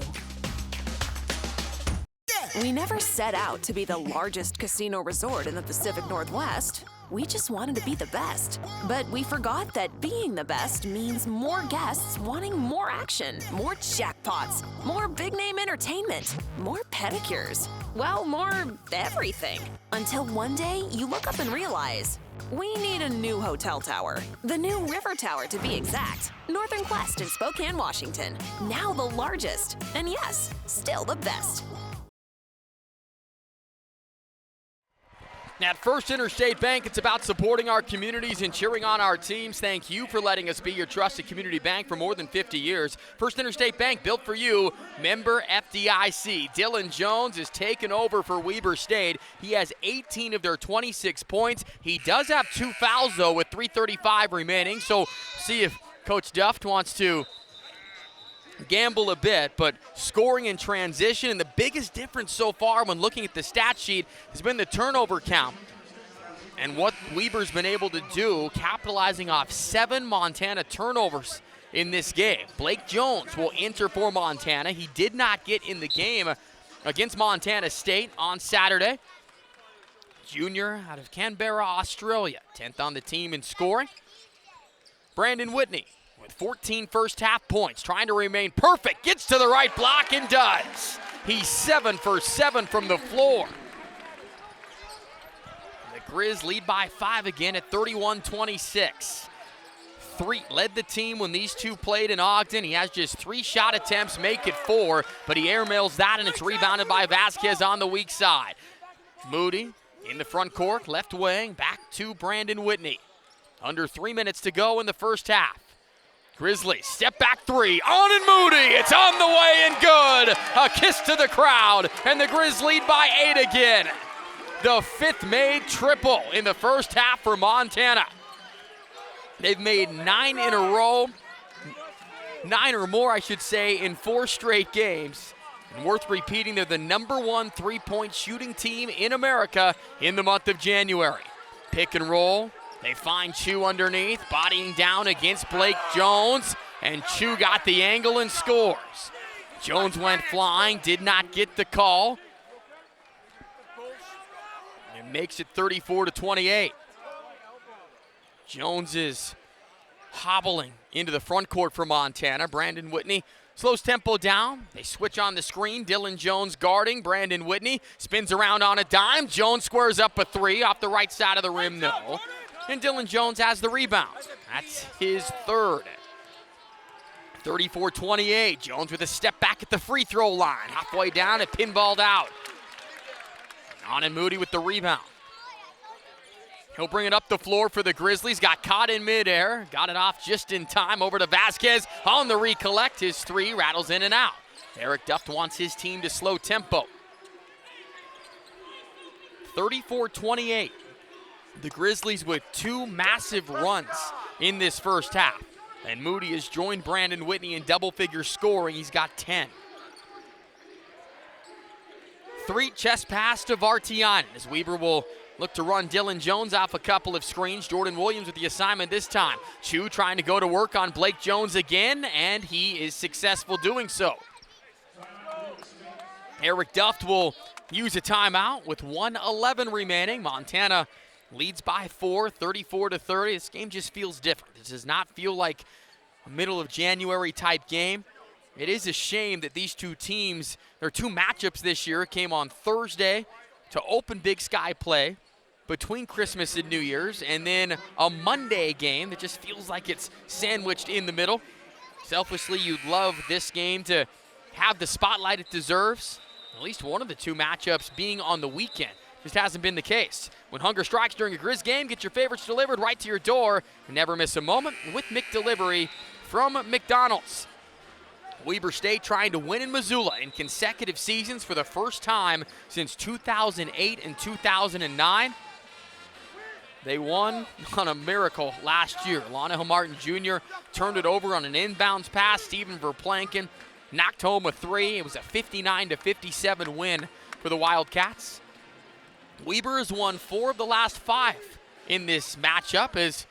E: We never set out to be the largest casino resort in the Pacific Northwest. We just wanted to be the best. But we forgot that being the best means more guests wanting more action, more jackpots, more big-name entertainment, more pedicures. Well, more everything. Until one day, you look up and realize, we need a new hotel tower. The new River Tower, to be exact. Northern Quest in Spokane, Washington. Now the largest. And yes, still the best.
A: At First Interstate Bank, it's about supporting our communities and cheering on our teams. Thank you for letting us be your trusted community bank for more than 50 years. First Interstate Bank, built for you, member FDIC. Dylan Jones is taking over for Weber State. He has 18 of their 26 points. He does have 2 fouls, though, with 3:35 remaining. So see if Coach Duft wants to gamble a bit, but scoring in transition, and the biggest difference so far when looking at the stat sheet has been the turnover count. And what Weber's been able to do, capitalizing off 7 Montana turnovers in this game. Blake Jones will enter for Montana. He did not get in the game against Montana State on Saturday. Junior out of Canberra, Australia, 10th on the team in scoring. Brandon Whitney with 14 first half points, trying to remain perfect, gets to the right block and does. He's 7 for 7 from the floor. The Grizz lead by 5 again at 31-26. Led the team when these two played in Ogden. He has just 3 shot attempts, make it 4, but he airmails that, and it's rebounded by Vasquez on the weak side. Moody in the front court, left wing, back to Brandon Whitney. Under 3 minutes to go in the first half. Grizzlies, step back 3, on and Moody, it's on the way and good. A kiss to the crowd, and the Grizz lead by 8 again. The 5th made triple in the first half for Montana. They've made 9 in a row, 9 or more, I should say, in 4 straight games. And worth repeating, they're the #1 3-point shooting team in America in the month of January. Pick and roll. They find Chu underneath, bodying down against Blake Jones, and Chu got the angle and scores. Jones went flying, did not get the call. It makes it 34-28. Jones is hobbling into the front court for Montana. Brandon Whitney slows tempo down. They switch on the screen. Dylan Jones guarding. Brandon Whitney spins around on a dime. Jones squares up a 3 off the right side of the rim, no. And Dylan Jones has the rebound. That's his 3rd. 34-28. Jones with a step back at the free throw line. Halfway down, it pinballed out. On and Moody with the rebound. He'll bring it up the floor for the Grizzlies. Got caught in midair. Got it off just in time. Over to Vasquez on the recollect. His 3 rattles in and out. Eric Duft wants his team to slow tempo. 34-28. The Grizzlies with 2 massive runs in this first half. And Moody has joined Brandon Whitney in double-figure scoring. He's got 10. 3 chest pass to Vartiainen as Weber will look to run Dylan Jones off a couple of screens. Jordan Williams with the assignment this time. Chu trying to go to work on Blake Jones again, and he is successful doing so. Eric Duft will use a timeout with 1:11 remaining. Montana leads by 4, 34-30. This game just feels different. It does not feel like a middle of January type game. It is a shame that these two teams, their 2 matchups this year came on Thursday to open Big Sky play between Christmas and New Year's, and then a Monday game that just feels like it's sandwiched in the middle. Selfishly, you'd love this game to have the spotlight it deserves. At least one of the 2 matchups being on the weekend. Just hasn't been the case. When hunger strikes during a Grizz game, get your favorites delivered right to your door. Never miss a moment with McDelivery from McDonald's. Weber State trying to win in Missoula in consecutive seasons for the first time since 2008 and 2009. They won on a miracle last year. Lanahill Martin Jr. turned it over on an inbounds pass. Stephen Verplanken knocked home a three. It was a 59-57 win for the Wildcats. Weber has won 4 of the last 5 in this matchup as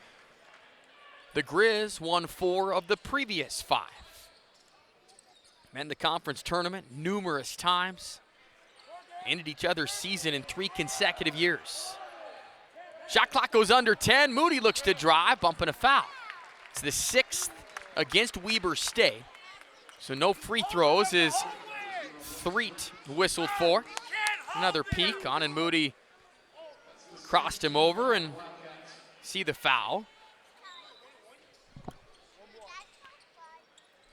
A: the Grizz won 4 of the previous 5. Men the conference tournament numerous times. Ended each other's season in 3 consecutive years. Shot clock goes under 10. Moody looks to drive, bumping a foul. It's the 6th against Weber State. So no free throws is Threet whistled for. Another peek. On Moody crossed him over and see the foul.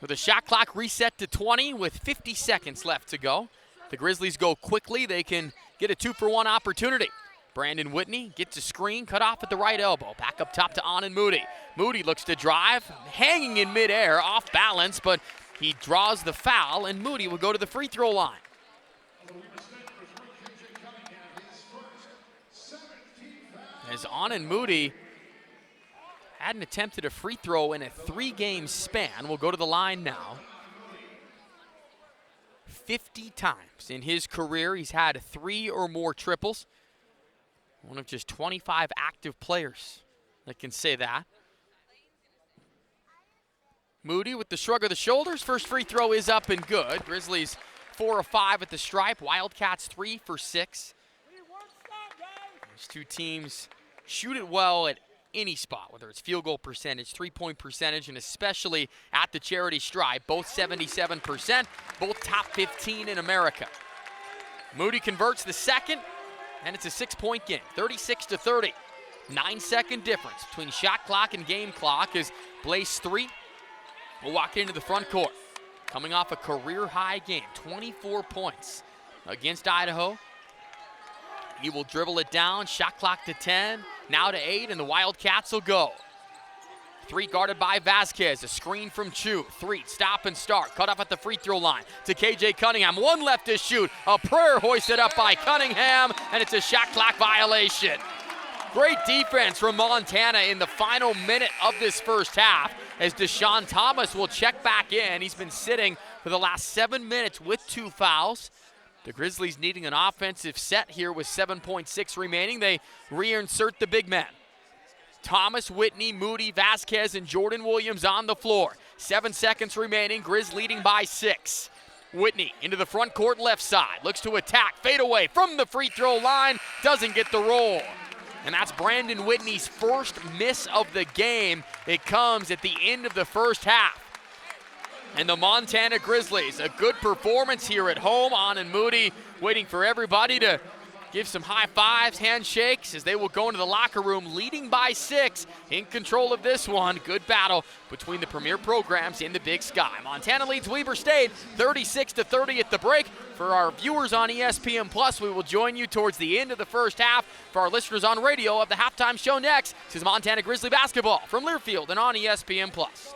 A: So the shot clock reset to 20 with 50 seconds left to go. The Grizzlies go quickly. They can get a 2-for-1 opportunity. Brandon Whitney gets a screen, cut off at the right elbow. Back up top to Anand Moody. Moody looks to drive, hanging in midair, off balance, but he draws the foul, and Moody will go to the free throw line. As Anand Moody hadn't attempted a free throw in a 3-game span, will go to the line now. 50 times in his career, he's had 3 or more triples. One of just 25 active players that can say that. Moody with the shrug of the shoulders. First free throw is up and good. Grizzlies 4 of 5 at the stripe. Wildcats 3 for 6. These two teams shoot it well at any spot, whether it's field goal percentage, 3-point percentage, and especially at the charity stripe. Both 77%, both top 15 in America. Moody converts the second, and it's a 6-point game, 36-30. 9-second difference between shot clock and game clock as Blaze Threet will walk into the front court. Coming off a career-high game, 24 points against Idaho. He will dribble it down, shot clock to 10, now to 8, and the Wildcats will go. Threet guarded by Vasquez, a screen from Chu. Threet, stop and start, cut off at the free throw line to KJ Cunningham. 1 left to shoot, a prayer hoisted up by Cunningham, and it's a shot clock violation. Great defense from Montana in the final minute of this first half as Deshaun Thomas will check back in. He's been sitting for the last 7 minutes with 2 fouls. The Grizzlies needing an offensive set here with 7.6 remaining. They reinsert the big men. Thomas, Whitney, Moody, Vasquez, and Jordan Williams on the floor. 7 seconds remaining. Grizz leading by 6. Whitney into the front court left side. Looks to attack. Fade away from the free throw line. Doesn't get the roll. And that's Brandon Whitney's first miss of the game. It comes at the end of the first half. And the Montana Grizzlies, a good performance here at home. Anand Moody waiting for everybody to give some high fives, handshakes as they will go into the locker room leading by 6, in control of this one. Good battle between the premier programs in the Big Sky. Montana leads Weber State 36-30 at the break. For our viewers on ESPN Plus, we will join you towards the end of the first half. For our listeners on radio, of the halftime show next. This is Montana Grizzly basketball from Learfield and on ESPN Plus.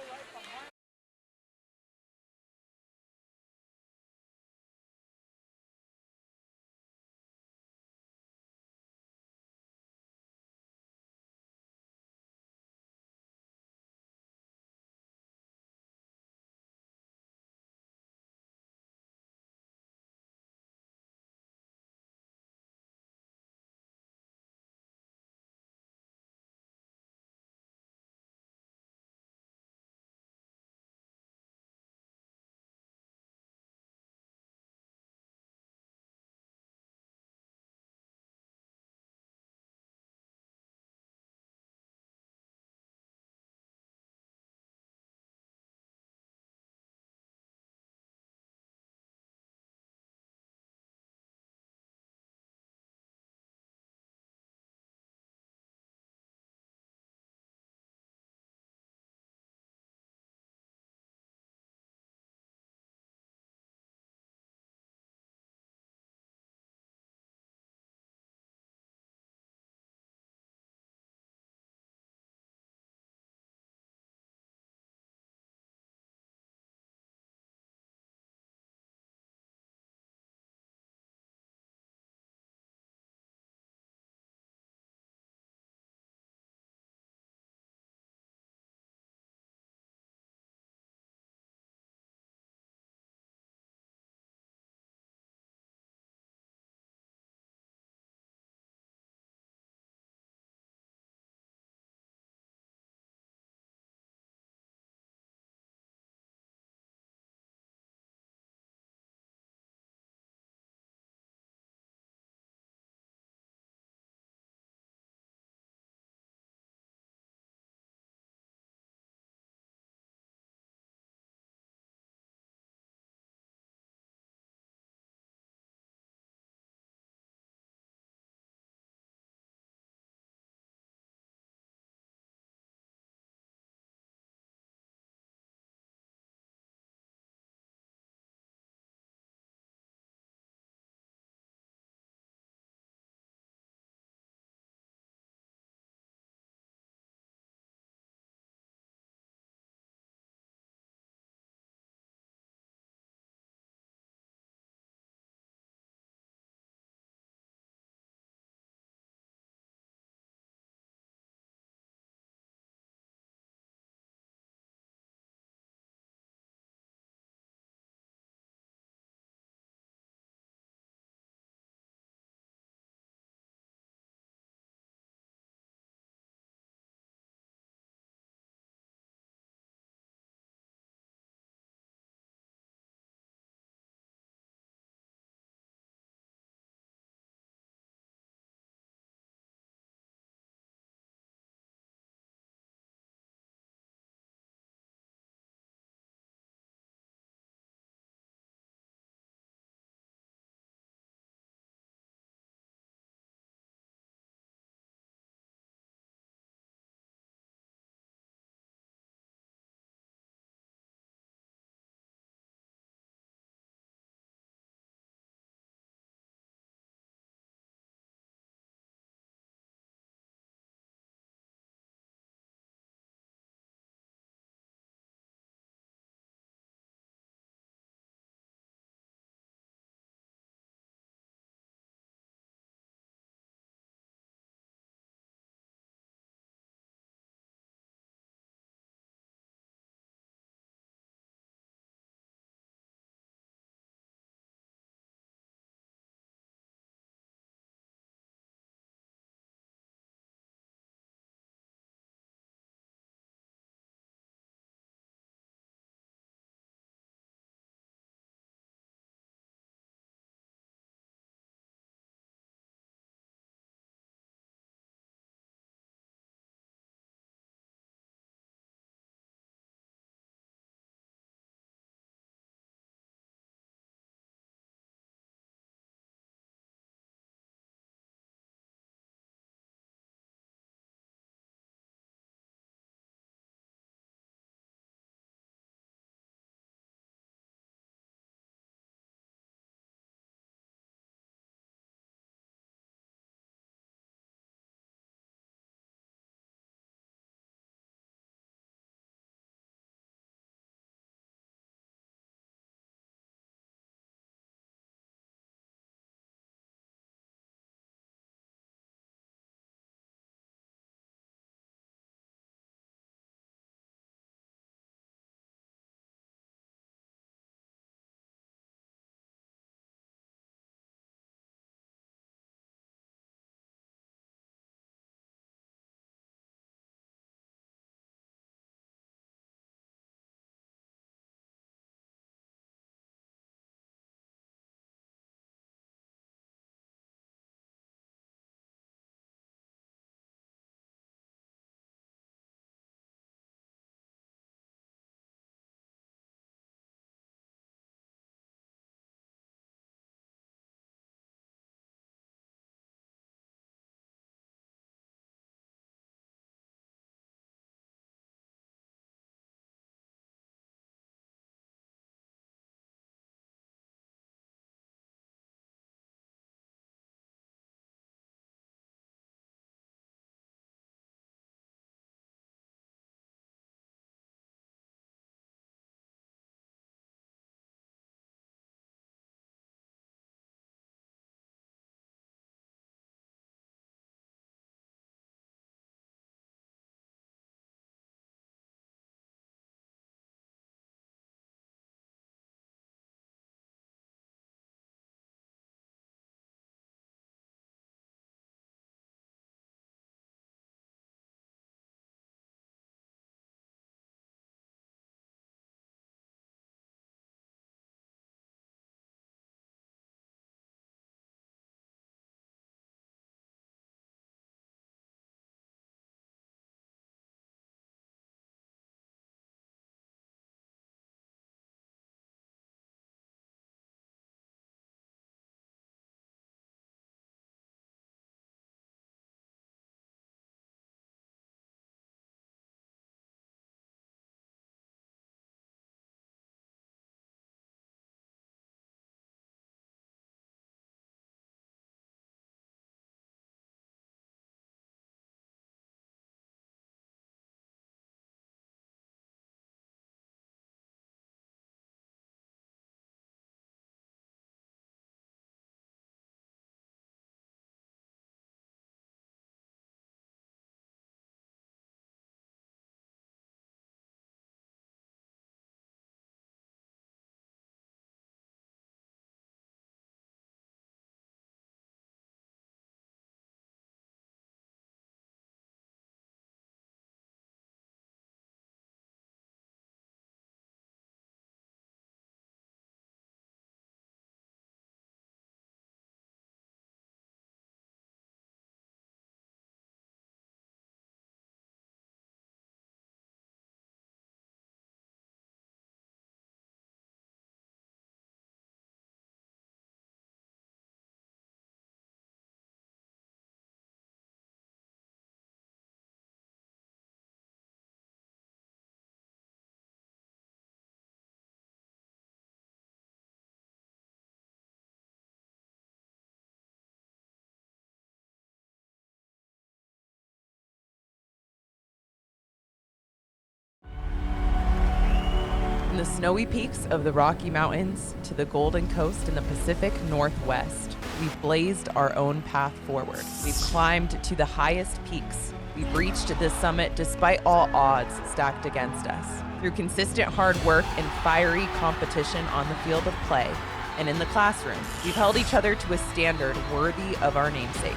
F: the snowy peaks of the Rocky Mountains to the Golden Coast in the Pacific Northwest, we've blazed our own path forward. We've climbed to the highest peaks. We've reached this summit despite all odds stacked against us. Through consistent hard work and fiery competition on the field of play and in the classroom, we've held each other to a standard worthy of our namesake.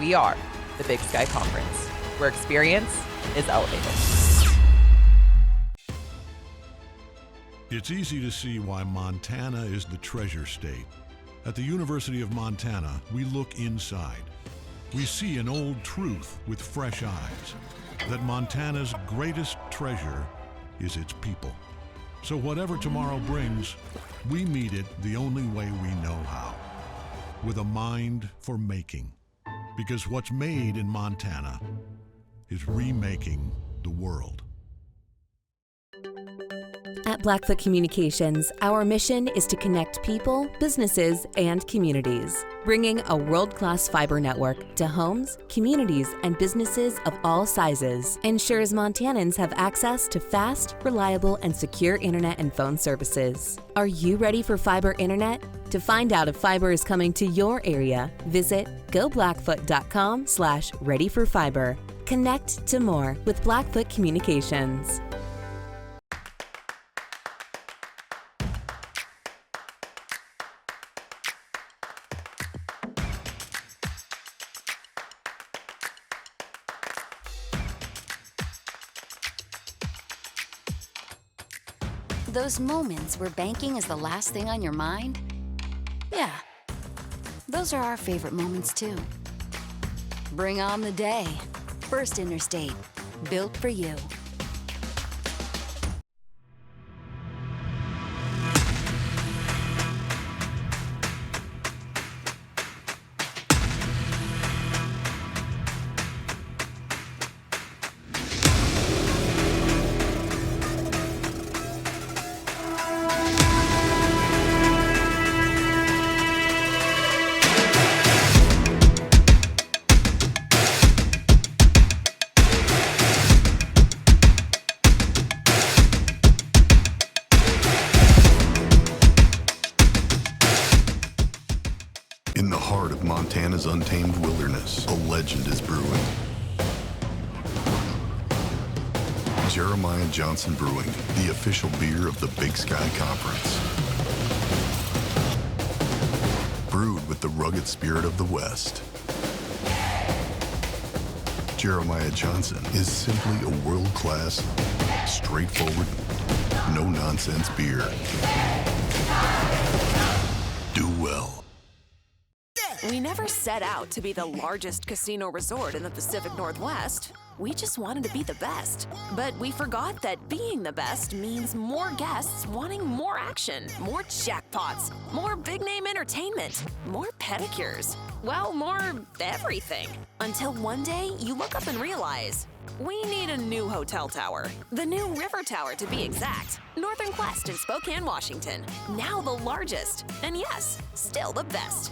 F: We are the Big Sky Conference, where experience is elevated.
G: It's easy to see why Montana is the treasure state. At the University of Montana, we look inside. We see an old truth with fresh eyes, that Montana's greatest treasure is its people. So whatever tomorrow brings, we meet it the only way we know how, with a mind for making. Because what's made in Montana is remaking the world.
B: At Blackfoot Communications, our mission is to connect people, businesses, and communities, bringing a world-class fiber network to homes, communities, and businesses of all sizes. Ensures Montanans have access to fast, reliable, and secure internet and phone services. Are you ready for fiber internet? To find out if fiber is coming to your area, visit goblackfoot.com/readyforfiber. Connect to more with Blackfoot Communications.
D: Those moments where banking is the last thing on your mind? Yeah, those are our favorite moments too. Bring on the day. First Interstate, built for you.
C: In the heart of Montana's untamed wilderness, a legend is brewing. Jeremiah Johnson Brewing, the official beer of the Big Sky Conference. Brewed with the rugged spirit of the West, Jeremiah Johnson is simply a world-class, straightforward, no-nonsense beer. Do well.
E: We never set out to be the largest casino resort in the Pacific Northwest. We just wanted to be the best. But we forgot that being the best means more guests wanting more action, more jackpots, more big-name entertainment, more pedicures. Well, more everything. Until one day, you look up and realize, we need a new hotel tower. The new River Tower, to be exact. Northern Quest in Spokane, Washington. Now the largest. And yes, still the best.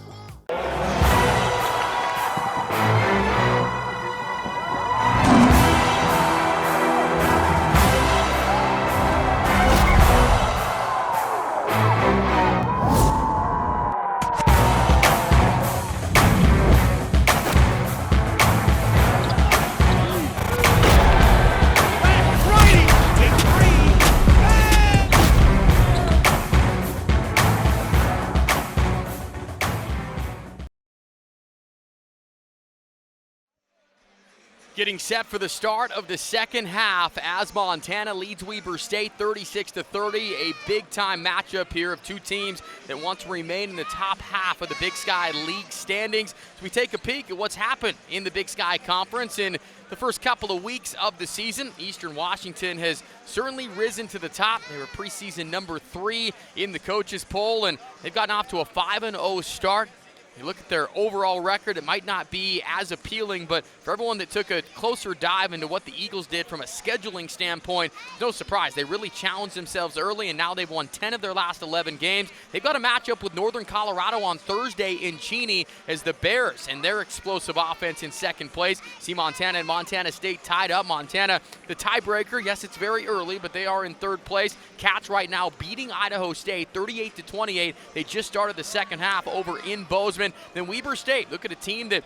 A: Getting set for the start of the second half as Montana leads Weber State 36-30. A big-time matchup here of two teams that want to remain in the top half of the Big Sky League standings. So we take a peek at what's happened in the Big Sky Conference in the first couple of weeks of the season. Eastern Washington has certainly risen to the top. They were preseason number 3 in the coaches poll, and they've gotten off to a 5-0 start. You look at their overall record, it might not be as appealing, but for everyone that took a closer dive into what the Eagles did from a scheduling standpoint, no surprise. They really challenged themselves early, and now they've won 10 of their last 11 games. They've got a matchup with Northern Colorado on Thursday in Cheney as the Bears and their explosive offense in second place. See Montana and Montana State tied up. Montana, the tiebreaker. Yes, it's very early, but they are in third place. Cats right now beating Idaho State 38-28. They just started the second half over in Bozeman. Then Weber State, look at a team that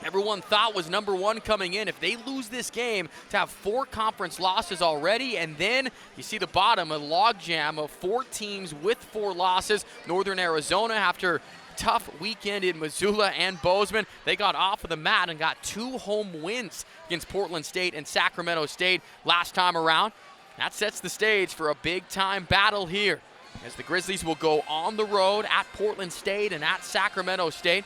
A: everyone thought was number one coming in. If they lose this game, to have 4 conference losses already, and then you see the bottom, a logjam of 4 teams with 4 losses. Northern Arizona, after tough weekend in Missoula and Bozeman, they got off of the mat and got 2 home wins against Portland State and Sacramento State last time around. That sets the stage for a big-time battle here, as the Grizzlies will go on the road at Portland State and at Sacramento State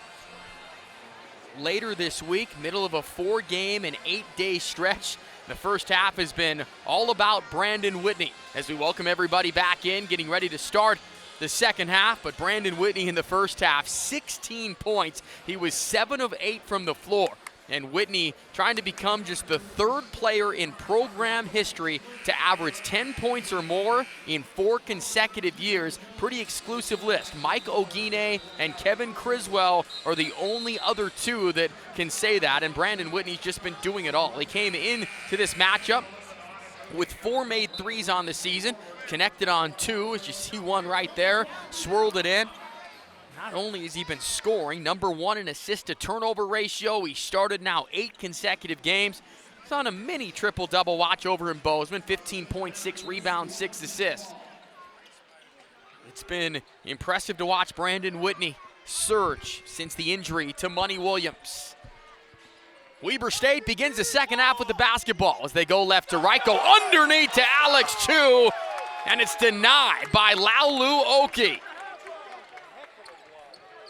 A: later this week, middle of a 4-game and 8-day stretch. The first half has been all about Brandon Whitney as we welcome everybody back in, getting ready to start the second half. But Brandon Whitney in the first half, 16 points. He was 7 of 8 from the floor. And Whitney trying to become just the 3rd player in program history to average 10 points or more in 4 consecutive years. Pretty exclusive list. Mike Ogine and Kevin Criswell are the only other 2 that can say that, and Brandon Whitney's just been doing it all. He came into this matchup with 4 made threes on the season, connected on 2, as you see one right there, swirled it in. Not only has he been scoring, number 1 in assist-to-turnover ratio. He started now 8 consecutive games. He's on a mini triple-double watch over in Bozeman, 15.6 rebounds, 6 assists. It's been impressive to watch Brandon Whitney surge since the injury to Money Williams. Weber State begins the second half with the basketball as they go left to right, go underneath to Alex Chu, and it's denied by Laulu Oki.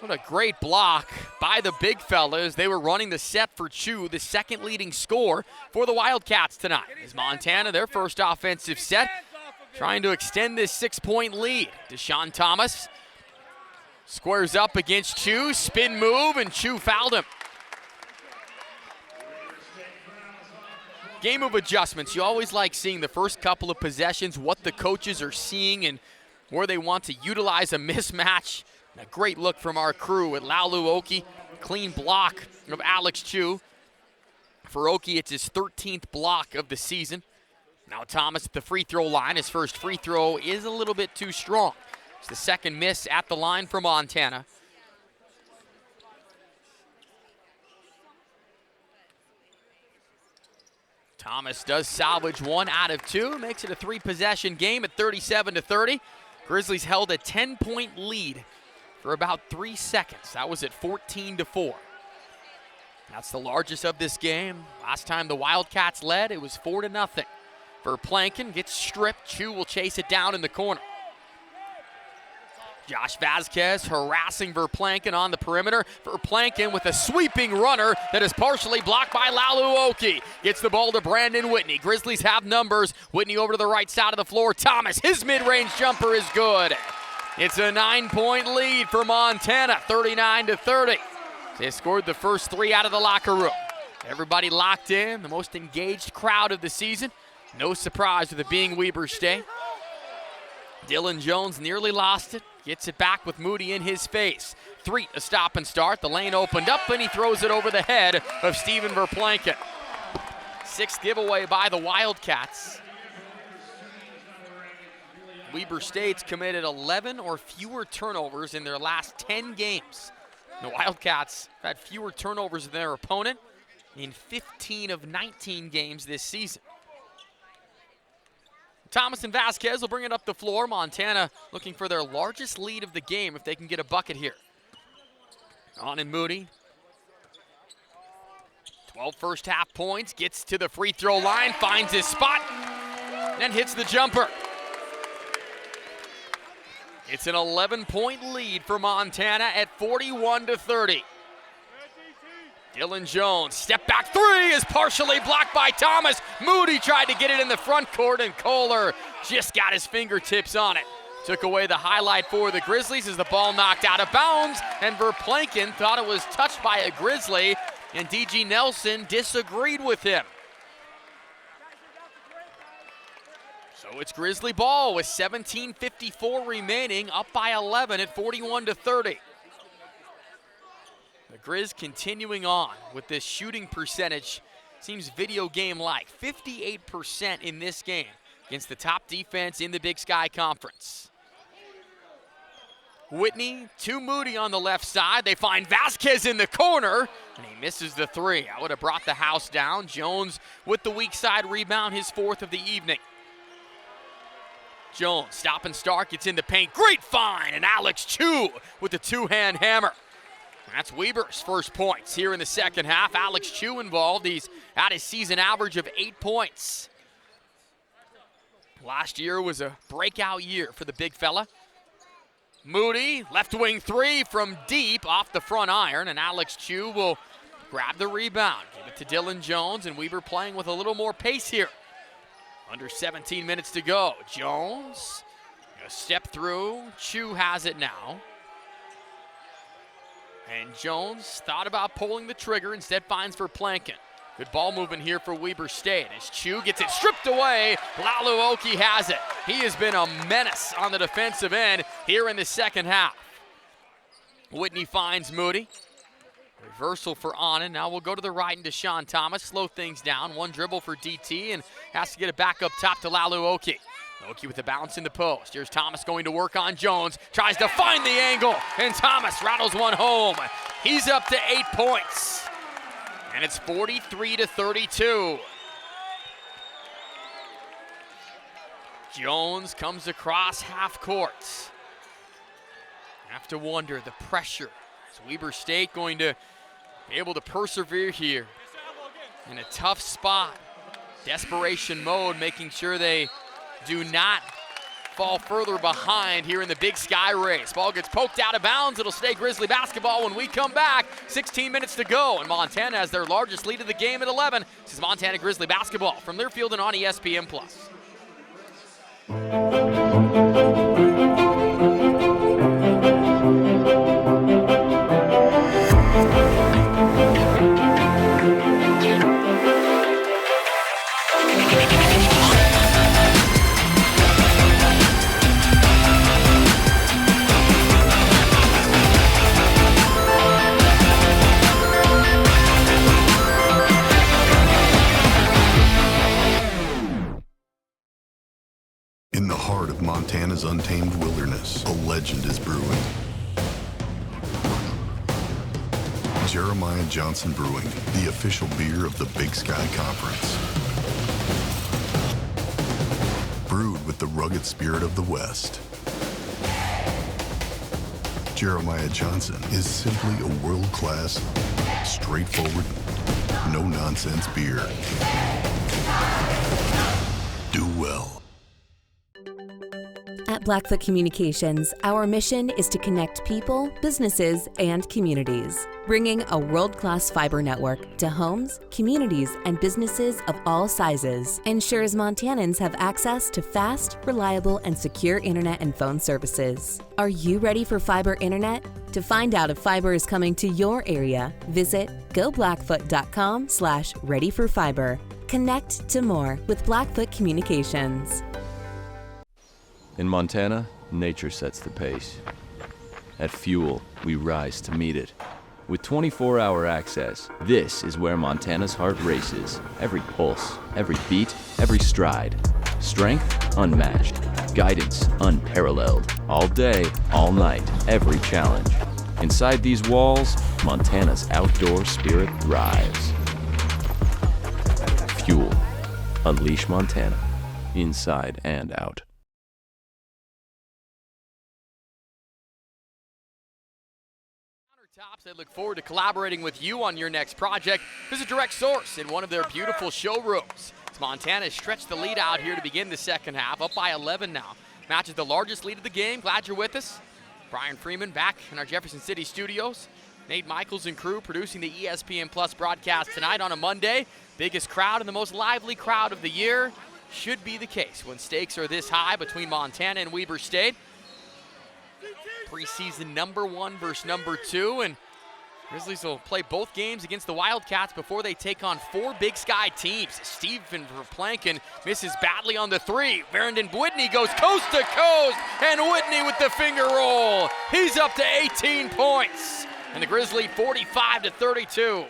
A: What a great block by the big fellas. They were running the set for Chu, the second leading scorer for the Wildcats tonight. As Montana, their first offensive set, trying to extend this 6-point lead. Deshaun Thomas squares up against Chu, spin move, and Chu fouled him. Game of adjustments. You always like seeing the first couple of possessions, what the coaches are seeing and where they want to utilize a mismatch. A great look from our crew with Laulu Oki. Clean block of Alex Chu. For Oki, it's his 13th block of the season. Now Thomas at the free throw line. His first free throw is a little bit too strong. It's the second miss at the line for Montana. Thomas does salvage 1 out of 2. Makes it a 3-possession game at 37-30. Grizzlies held a 10-point lead for about 3 seconds. That was at 14-4. That's the largest of this game. Last time the Wildcats led, it was 4-0. Verplanken gets stripped. Chu will chase it down in the corner. Josh Vasquez harassing Verplanken on the perimeter. Verplanken with a sweeping runner that is partially blocked by Laulu Oki. Gets the ball to Brandon Whitney. Grizzlies have numbers. Whitney over to the right side of the floor. Thomas, his mid-range jumper is good. It's a 9-point lead for Montana, 39-30. They scored the first 3 out of the locker room. Everybody locked in, the most engaged crowd of the season. No surprise with it being Weber State. Dylan Jones nearly lost it. Gets it back with Moody in his face. 3, a stop and start. The lane opened up, and he throws it over the head of Steven Verplanken. 6th giveaway by the Wildcats. Weber State's committed 11 or fewer turnovers in their last 10 games. The Wildcats have had fewer turnovers than their opponent in 15 of 19 games this season. Thomas and Vasquez will bring it up the floor. Montana looking for their largest lead of the game if they can get a bucket here. On and Moody. 12 first half points, gets to the free throw line, finds his spot, and hits the jumper. It's an 11-point lead for Montana at 41-30. Dylan Jones, step back 3 is partially blocked by Thomas. Moody tried to get it in the front court, and Kohler just got his fingertips on it. took away the highlight for the Grizzlies as the ball knocked out of bounds, and Verplanken thought it was touched by a Grizzly, and D.G. Nelson disagreed with him. So it's Grizzly ball with 17:54 remaining, up by 11 at 41-30. The Grizz continuing on with this shooting percentage. Seems video game-like. 58% in this game against the top defense in the Big Sky Conference. Whitney to Moody on the left side. They find Vasquez in the corner, and he misses the three. I would have brought the house down. Jones with the weak side rebound, his fourth of the evening. Jones, stop and start, gets in the paint. Great find, and Alex Chu with the two-hand hammer. That's Weber's first points here in the second half. Alex Chu involved. He's at his season average of 8 points. Last year was a breakout year for the big fella. Moody, left wing three from deep off the front iron, and Alex Chu will grab the rebound. Give it to Dylan Jones, and Weber playing with a little more pace here. Under 17 minutes to go. Jones, a step through. Chu has it now. And Jones thought about pulling the trigger, instead finds Verplanken. Good ball movement here for Weber State as Chu gets it stripped away. Laluoki has it. He has been a menace on the defensive end here in the second half. Whitney finds Moody. Reversal for Anand. Now we'll go to the right into Sean Thomas. Slow things down. One dribble for DT and has to get it back up top to Laluoki. Oki with the bounce in the post. Here's Thomas going to work on Jones. Tries to find the angle, and Thomas rattles one home. He's up to 8 points. And it's 43-32. Jones comes across half court. Have to wonder the pressure. Is Weber State going to be able to persevere here in a tough spot? Desperation mode, making sure they do not fall further behind here in the Big Sky race. Ball gets poked out of bounds. It'll stay Grizzly basketball when we come back. 16 minutes to go, and Montana has their largest lead of the game at 11. This is Montana Grizzly basketball from Learfield and on ESPN+.
C: In the heart of Montana's untamed wilderness, a legend is brewing. Jeremiah Johnson Brewing, the official beer of the Big Sky Conference. Brewed with the rugged spirit of the West. Jeremiah Johnson is simply a world-class, straightforward, no-nonsense beer. Do well.
B: At Blackfoot Communications, our mission is to connect people, businesses, and communities, bringing a world-class fiber network to homes, communities, and businesses of all sizes. Ensures Montanans have access to fast, reliable, and secure internet and phone services. Are you ready for fiber internet? To find out if fiber is coming to your area, visit goblackfoot.com/readyforfiber. Connect to more with Blackfoot Communications.
H: In Montana, nature sets the pace. At Fuel, we rise to meet it. With 24-hour access, this is where Montana's heart races. Every pulse, every beat, every stride. Strength unmatched. Guidance unparalleled. All day, all night, every challenge. Inside these walls, Montana's outdoor spirit thrives. Fuel. Unleash Montana. Inside and out.
A: They look forward to collaborating with you on your next project. Visit Direct Source in one of their beautiful showrooms. As Montana has stretched the lead out here to begin the second half, up by 11 now. Matches the largest lead of the game. Glad you're with us. Brian Freeman back in our Jefferson City studios. Nate Michaels and crew producing the ESPN Plus broadcast tonight on a Monday. Biggest crowd and the most lively crowd of the year. Should be the case when stakes are this high between Montana and Weber State. Preseason #1 versus #2, and Grizzlies will play both games against the Wildcats before they take on 4 Big Sky teams. Stephen Verplanken misses badly on the 3. Whitney goes coast to coast, and Whitney with the finger roll. He's up to 18 points, and the Grizzlies 45-32.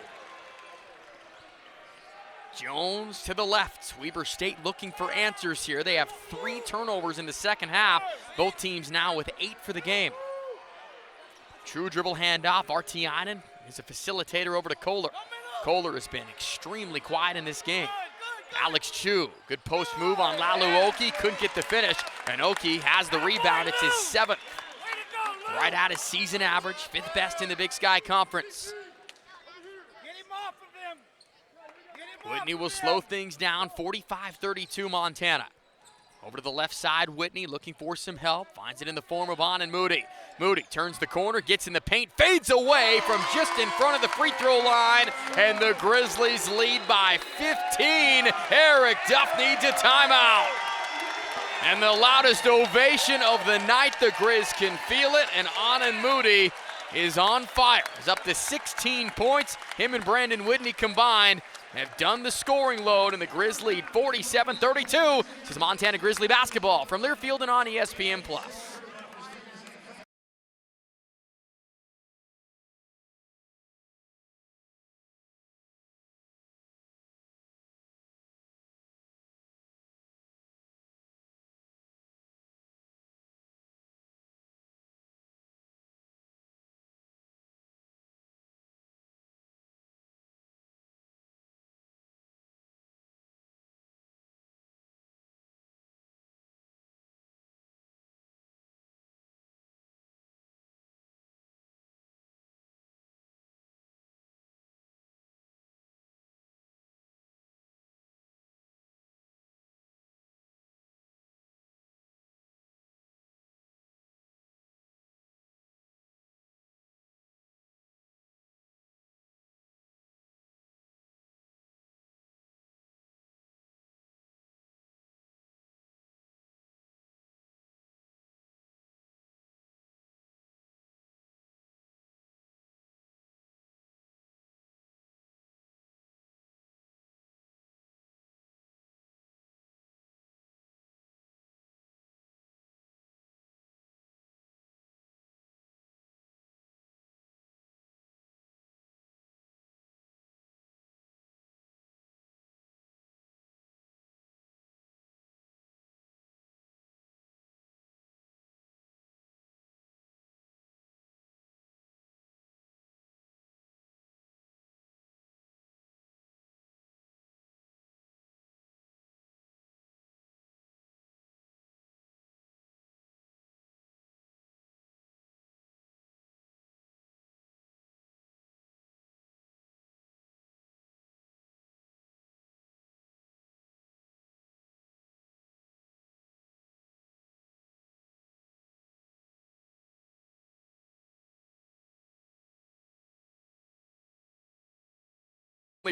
A: Jones to the left. Weber State looking for answers here. They have 3 turnovers in the second half. Both teams now with 8 for the game. True dribble handoff. Artianen is a facilitator over to Kohler. Kohler has been extremely quiet in this game. Alex Chu, good post move on Lalu Oki. Couldn't get the finish, and Oki has the rebound. It's his 7th. Right at his season average, 5th best in the Big Sky Conference. Whitney will slow things down, 45-32 Montana. Over to the left side, Whitney looking for some help. Finds it in the form of Anan Moody. Moody turns the corner, gets in the paint, fades away from just in front of the free throw line, and the Grizzlies lead by 15. Eric Duff needs a timeout. And the loudest ovation of the night, the Grizz can feel it, and Anan Moody is on fire. He's up to 16 points. Him and Brandon Whitney combined have done the scoring load, and the Grizz lead 47-32. This is Montana Grizzly basketball from Learfield and on ESPN+.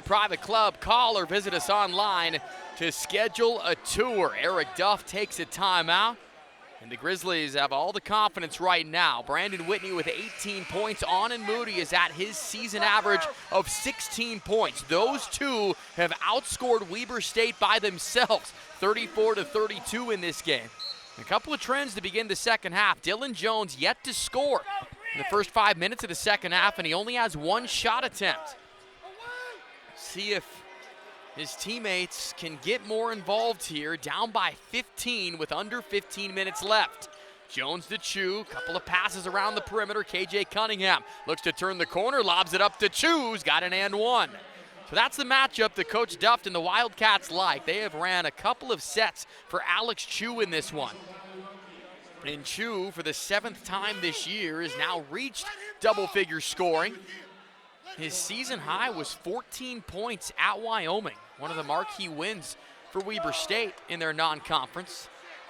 A: Private club. Call or visit us online to schedule a tour. Eric Duff takes a timeout, and the Grizzlies have all the confidence right now. Brandon Whitney with 18 points. Anan Moody is at his season average of 16 points. Those two have outscored Weber State by themselves, 34-32 in this game. A couple of trends to begin the second half. Dylan Jones yet to score in the first 5 minutes of the second half, and he only has 1 shot attempt. See if his teammates can get more involved here. Down by 15 with under 15 minutes left. Jones to Chu, couple of passes around the perimeter. KJ Cunningham looks to turn the corner, lobs it up to Chu's, got an and one. So that's the matchup that Coach Duff and the Wildcats like. They have ran a couple of sets for Alex Chu in this one. And Chu, for the 7th time this year, has now reached double-figure scoring. His season high was 14 points at Wyoming, one of the marquee wins for Weber State in their non-conference.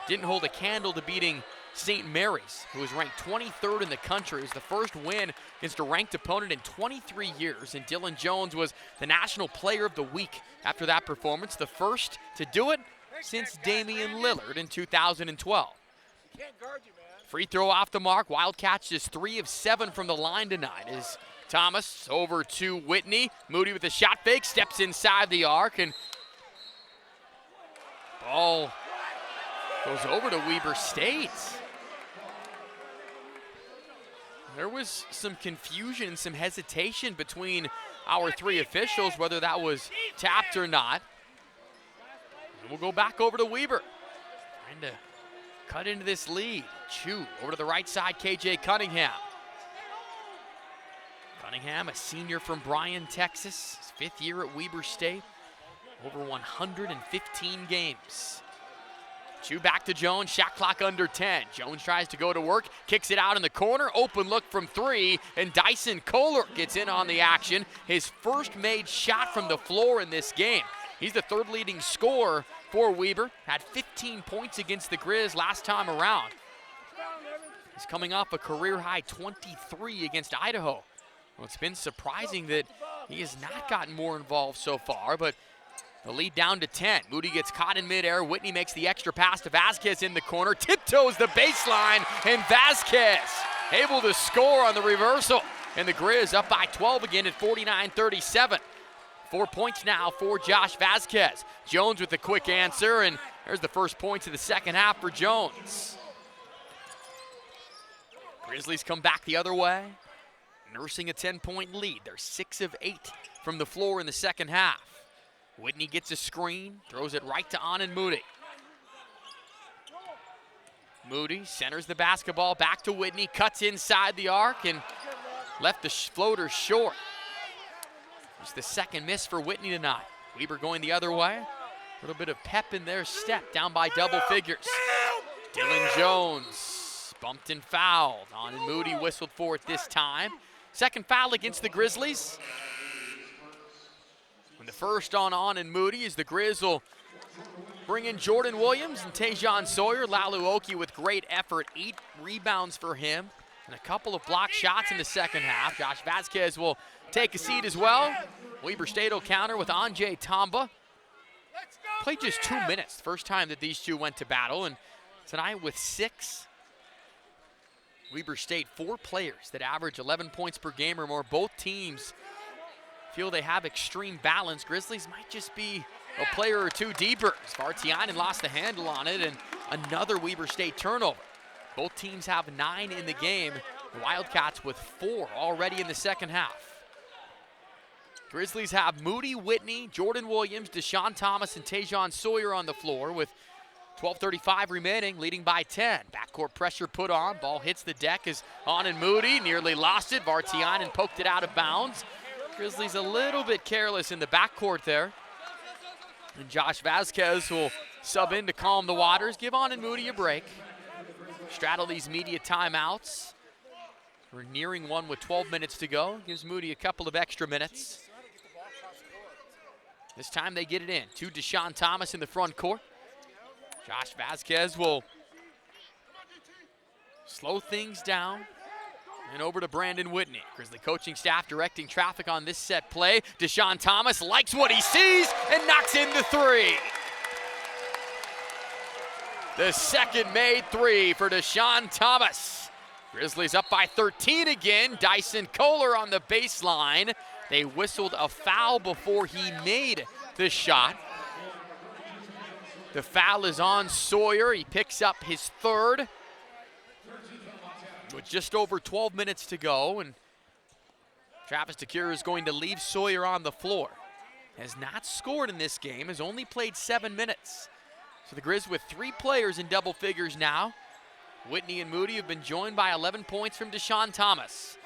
A: Didn't hold a candle to beating St. Mary's, who was ranked 23rd in the country. It was the first win against a ranked opponent in 23 years, and Dylan Jones was the National Player of the Week after that performance, the first to do it since Damian Lillard in 2012. Free throw off the mark. Wildcats just 3 of 7 from the line tonight. As Thomas over to Whitney. Moody with a shot fake, steps inside the arc, and ball goes over to Weber State. There was some confusion, some hesitation between our 3 officials, whether that was tapped or not. And we'll go back over to Weber. Trying to cut into this lead. Chu over to the right side, KJ Cunningham. Cunningham, a senior from Bryan, Texas, his 5th year at Weber State, over 115 games. Chu back to Jones, shot clock under 10. Jones tries to go to work, kicks it out in the corner, open look from 3, and Dyson Kohler gets in on the action. His first made shot from the floor in this game. He's the 3rd leading scorer for Weber, had 15 points against the Grizz last time around. He's coming off a career-high 23 against Idaho. Well, it's been surprising that he has not gotten more involved so far, but the lead down to 10. Moody gets caught in midair. Whitney makes the extra pass to Vasquez in the corner, tiptoes the baseline, and Vasquez able to score on the reversal. And the Grizz up by 12 again at 49-37. 4 points now for Josh Vasquez. Jones with a quick answer, and there's the first points of the second half for Jones. Grizzlies come back the other way, nursing a 10-point lead. They're 6 of 8 from the floor in the second half. Whitney gets a screen, throws it right to Anand Moody. Moody centers the basketball back to Whitney, cuts inside the arc, and left the floater short. It's the second miss for Whitney tonight. Weber going the other way. A little bit of pep in their step, down by double figures. Dylan Jones bumped and fouled. Anand Moody whistled for it this time. Second foul against the Grizzlies. And the first on Anand Moody is the Grizz will bring in Jordan Williams and Tajon Sawyer. Laluoki with great effort, 8 rebounds for him and a couple of block shots in the second half. Josh Vasquez will take a seat as well. Weber State will counter with Anjay Tamba. Played just 2 minutes, first time that these two went to battle, and tonight with 6. Weber State, 4 players that average 11 points per game or more. Both teams feel they have extreme balance. Grizzlies might just be a player or 2 deeper. Vartiainen lost the handle on it, and another Weber State turnover. Both teams have 9 in the game. The Wildcats with 4 already in the second half. Grizzlies have Moody, Whitney, Jordan Williams, Deshaun Thomas, and Tajon Sawyer on the floor with 12:35 remaining, leading by 10. Backcourt pressure put on. Ball hits the deck as Anand Moody nearly lost it. Vartiainen poked it out of bounds. Grizzlies a little bit careless in the backcourt there. And Josh Vasquez will sub in to calm the waters. Give Anand Moody a break. Straddle these media timeouts. We're nearing one with 12 minutes to go. Gives Moody a couple of extra minutes. This time they get it in to Deshaun Thomas in the front court. Josh Vasquez will slow things down. And over to Brandon Whitney. Grizzly coaching staff directing traffic on this set play. Deshaun Thomas likes what he sees and knocks in the 3. The second made 3 for Deshaun Thomas. Grizzlies up by 13 again. Dyson Kohler on the baseline. They whistled a foul before he made the shot. The foul is on Sawyer. He picks up his 3rd. With just over 12 minutes to go, and Travis DeCuire is going to leave Sawyer on the floor. Has not scored in this game, has only played 7 minutes. So the Grizz with 3 players in double figures now. Whitney and Moody have been joined by 11 points from Deshaun Thomas.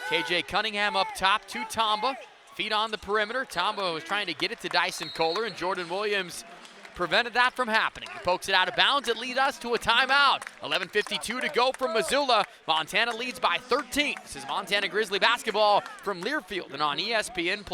A: KJ Cunningham up top to Tamba. Feet on the perimeter. Tamba was trying to get it to Dyson Kohler, and Jordan Williams prevented that from happening. He pokes it out of bounds. It leads us to a timeout. 11:52 to go from Missoula. Montana leads by 13. This is Montana Grizzly basketball from Learfield and on ESPN+.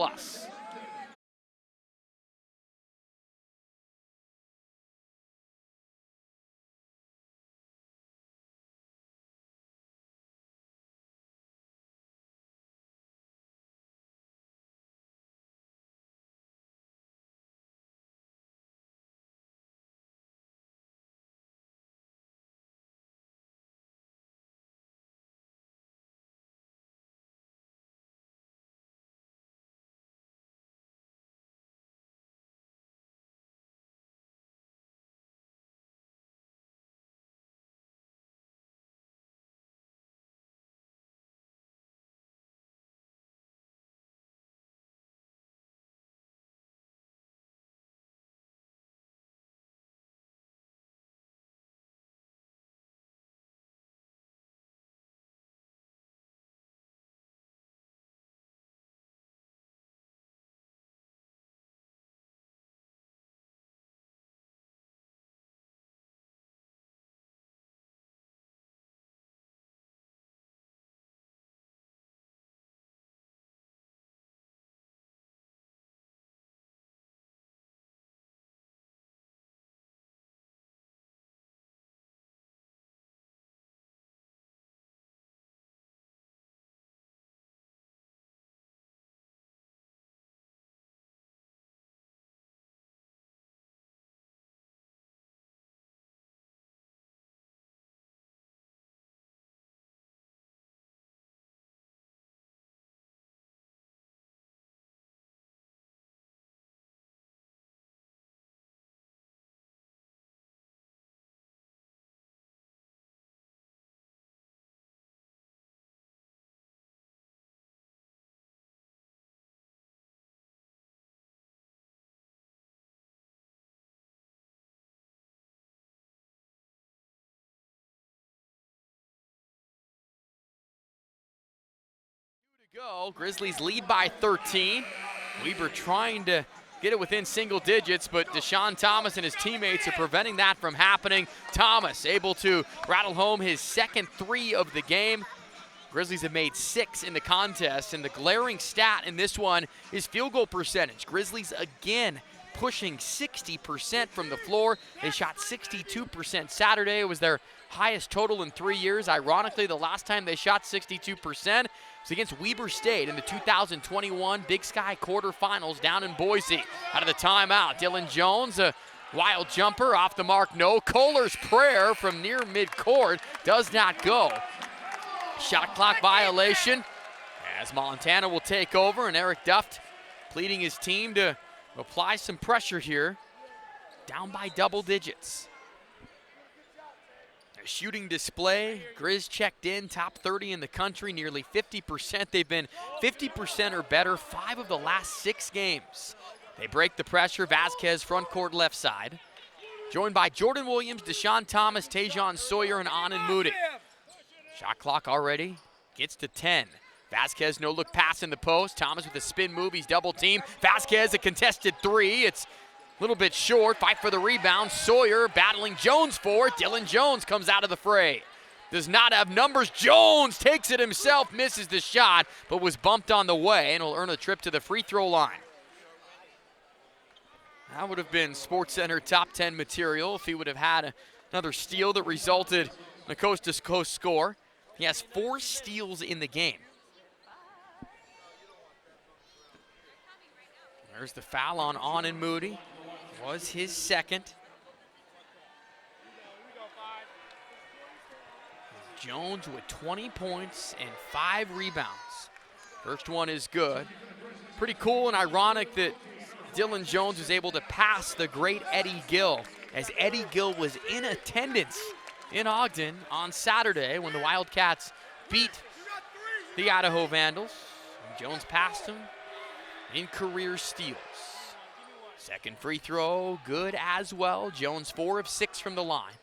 A: Go. Grizzlies lead by 13. Weber trying to get it within single digits, but Deshaun Thomas and his teammates are preventing that from happening. Thomas able to rattle home his second three of the game. Grizzlies have made 6 in the contest, and the glaring stat in this one is field goal percentage. Grizzlies again pushing 60% from the floor. They shot 62% Saturday. It was their highest total in 3 years. Ironically, the last time they shot 62% was against Weber State in the 2021 Big Sky quarterfinals down in Boise. Out of the timeout, Dylan Jones, a wild jumper, off the mark, no. Kohler's prayer from near midcourt does not go. Shot clock violation as Montana will take over, and Eric Duft pleading his team to apply some pressure here. Down by double digits. A shooting display. Grizz checked in, top 30 in the country, nearly 50%. They've been 50% or better 5 of the last 6 games. They break the pressure. Vasquez front court left side. Joined by Jordan Williams, Deshaun Thomas, Tajon Sawyer, and Anan Moody. Shot clock already gets to 10. Vasquez no look pass in the post. Thomas with a spin move, he's double teamed. Vasquez a contested 3. It's a little bit short. Fight for the rebound. Sawyer battling Jones for it. Dylan Jones comes out of the fray. Does not have numbers. Jones takes it himself, misses the shot, but was bumped on the way and will earn a trip to the free throw line. That would have been SportsCenter top 10 material if he would have had another steal that resulted in a coast-to-coast score. He has 4 steals in the game. There's the foul on Anan Moody. Was his second. Jones with 20 points and 5 rebounds. First one is good. Pretty cool and ironic that Dylan Jones was able to pass the great Eddie Gill, as Eddie Gill was in attendance in Ogden on Saturday when the Wildcats beat the Idaho Vandals. And Jones passed him in career steals. Second free throw, good as well. Jones 4 of 6 from the line.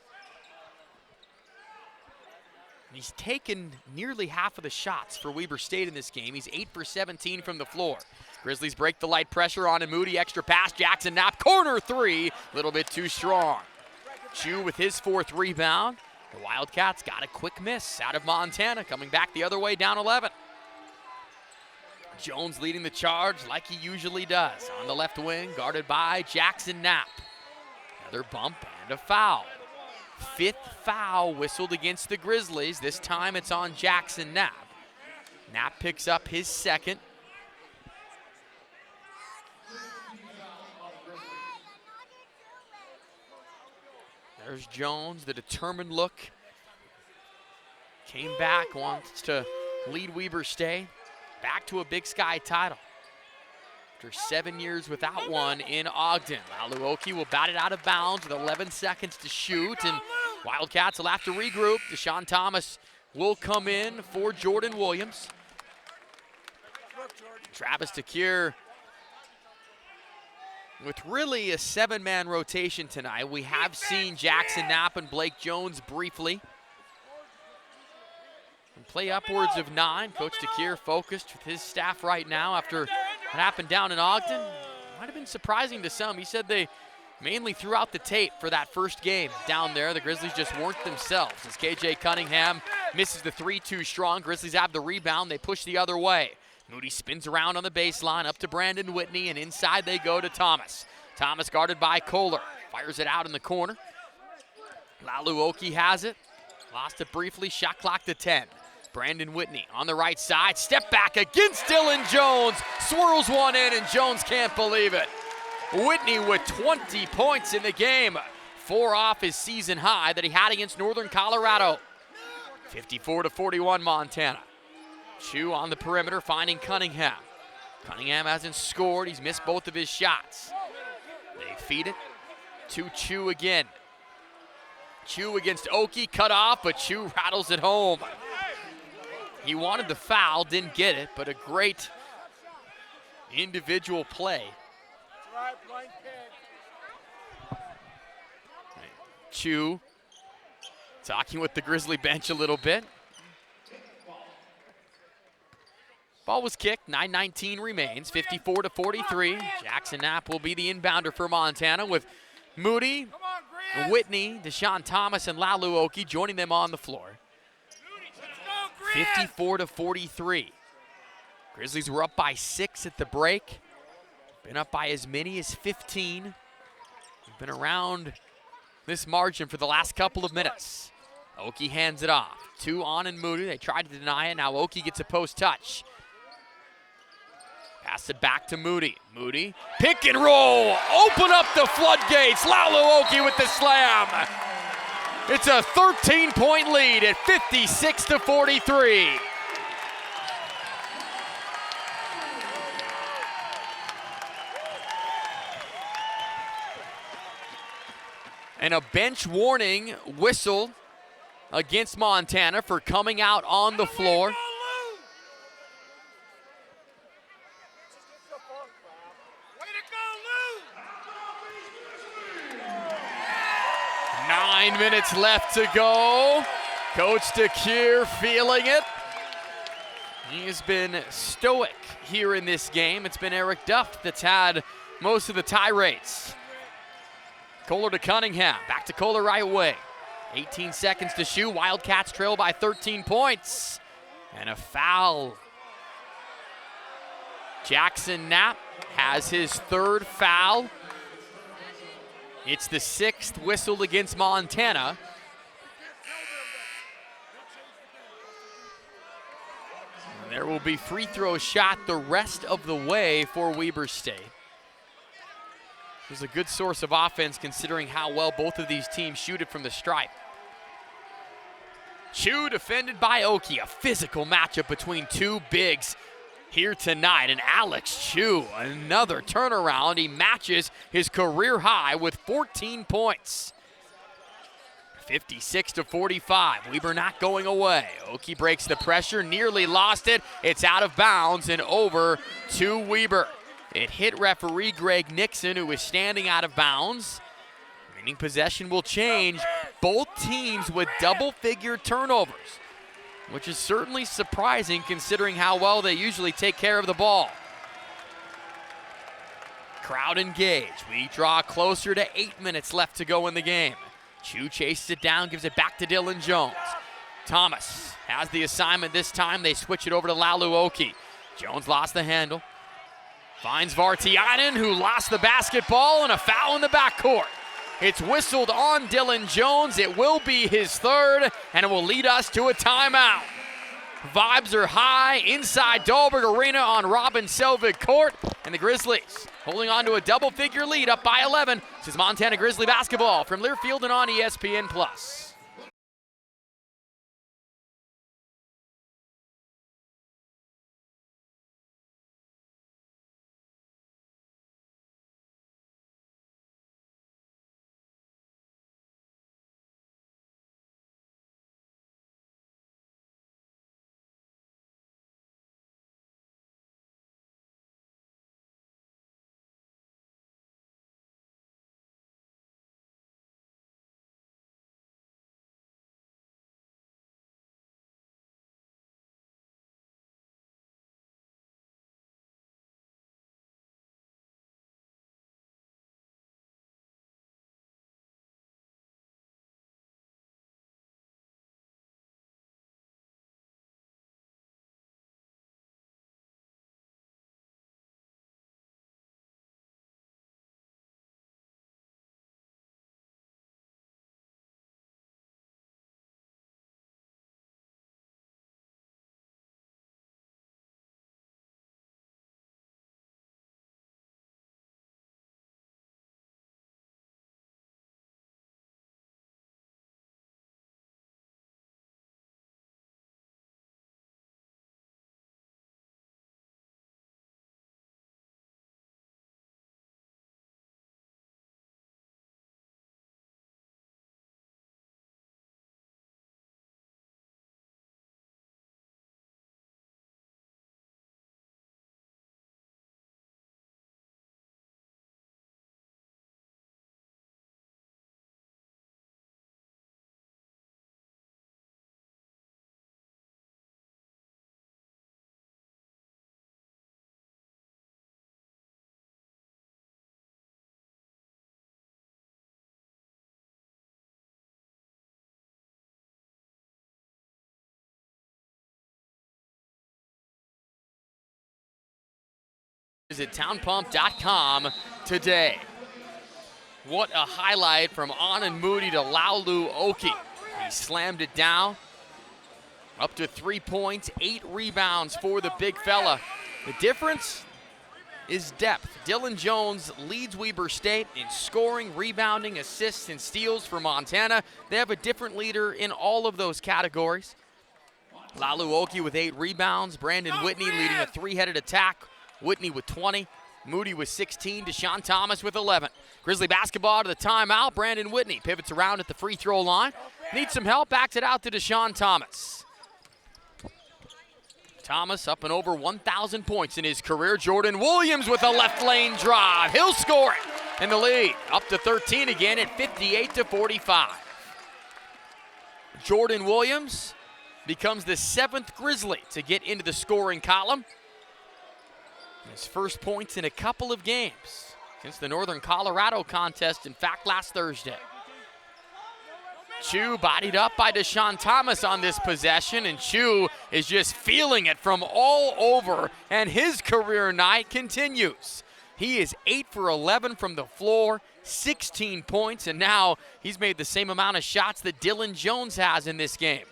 A: And he's taken nearly half of the shots for Weber State in this game. He's 8 for 17 from the floor. Grizzlies break the light pressure on and Moody, extra pass, Jackson Knapp, corner 3, a little bit too strong. Chu with his 4th rebound. The Wildcats got a quick miss out of Montana, coming back the other way, down 11. Jones leading the charge like he usually does. On the left wing, guarded by Jackson Knapp. Another bump and a foul. 5th foul whistled against the Grizzlies. This time it's on Jackson Knapp. Knapp picks up his 2nd. There's Jones, the determined look. Came back, wants to lead Weber State back to a Big Sky title. After 7 years without one in Ogden. Laluoki will bat it out of bounds with 11 seconds to shoot, and Wildcats will have to regroup. Deshaun Thomas will come in for Jordan Williams. Travis DeCure with really a 7-man rotation tonight. We have seen Jackson Knapp and Blake Jones briefly. And play upwards of 9. Coach DeCure focused with his staff right now after what happened down in Ogden. Might have been surprising to some. He said they mainly threw out the tape for that first game down there. The Grizzlies just weren't themselves as KJ Cunningham misses the 3 too strong. Grizzlies have the rebound. They push the other way. Moody spins around on the baseline, up to Brandon Whitney, and inside they go to Thomas. Thomas guarded by Kohler. Fires it out in the corner. Laluoki has it. Lost it briefly. Shot clock to 10. Brandon Whitney on the right side. Step back against Dylan Jones. Swirls one in, and Jones can't believe it. Whitney with 20 points in the game. 4 off his season high that he had against Northern Colorado. 54-41 Montana. Chu on the perimeter, finding Cunningham. Cunningham hasn't scored. He's missed both of his shots. They feed it to Chu again. Chu against Oki, cut off, but Chu rattles it home. He wanted the foul, didn't get it, but a great individual play. Chu talking with the Grizzly bench a little bit. Ball was kicked, 9:19 remains, 54-43. Jackson Knapp will be the inbounder for Montana with Moody, Whitney, Deshaun Thomas, and Laluoki joining them on the floor. 54-43. Grizzlies were up by 6 at the break. Been up by as many as 15. They've been around this margin for the last couple of minutes. Oki hands it off. 2 on and Moody. They tried to deny it. Now Oki gets a post touch. Pass it back to Moody. Moody, pick and roll. Open up the floodgates. Laluoki with the slam. It's a 13-point lead at 56-43. And a bench warning whistle against Montana for coming out on the floor. 9 minutes left to go. Coach DeCuire feeling it. He's been stoic here in this game. It's been Eric Duff that's had most of the tirades. Kohler to Cunningham, back to Kohler right away. 18 seconds to shoot. Wildcats trail by 13 points. And a foul. Jackson Knapp has his 3rd foul. It's the 6th whistle against Montana. And there will be free throw shot the rest of the way for Weber State. It was a good source of offense considering how well both of these teams shoot it from the stripe. Chu defended by Oki, a physical matchup between two bigs here tonight. And Alex Chu, another turnaround. He matches his career high with 14 points. 56-45, Weber not going away. Oki breaks the pressure, nearly lost it. It's out of bounds and over to Weber. It hit referee Greg Nixon, who is standing out of bounds. Meaning possession will change. Both teams with double-figure turnovers, which is certainly surprising considering how well they usually take care of the ball. Crowd engaged. We draw closer to 8 minutes left to go in the game. Chu chases it down, gives it back to Dylan Jones. Thomas has the assignment this time. They switch it over to Laluoki. Jones lost the handle. Finds Vartiainen, who lost the basketball, and a foul in the backcourt. It's whistled on Dylan Jones. It will be his 3rd, and it will lead us to a timeout. Vibes are high inside Dahlberg Arena on Robin Selvig Court, and the Grizzlies holding on to a double-figure lead up by 11. This is Montana Grizzly basketball from Learfield and on ESPN+. Visit townpump.com today. What a highlight from Anand Moody to Laulu Oki. He slammed it down. Up to 3 points, 8 rebounds for the big fella. The difference is depth. Dylan Jones leads Weber State in scoring, rebounding, assists, and steals for Montana. They have a different leader in all of those categories. Laulu Oki with 8 rebounds. Brandon Whitney leading a 3-headed attack. Whitney with 20. Moody with 16. Deshaun Thomas with 11. Grizzly basketball to the timeout. Brandon Whitney pivots around at the free throw line. Needs some help. Backs it out to Deshaun Thomas. Thomas up and over 1,000 points in his career. Jordan Williams with a left lane drive. He'll score it. And the lead up to 13 again at 58-45. Jordan Williams becomes the 7th Grizzly to get into the scoring column. His first points in a couple of games since the Northern Colorado contest, in fact, last Thursday. Chu bodied up by Deshaun Thomas on this possession, and Chu is just feeling it from all over, and his career night continues. He is 8 for 11 from the floor, 16 points, and now he's made the same amount of shots that Dylan Jones has in this game.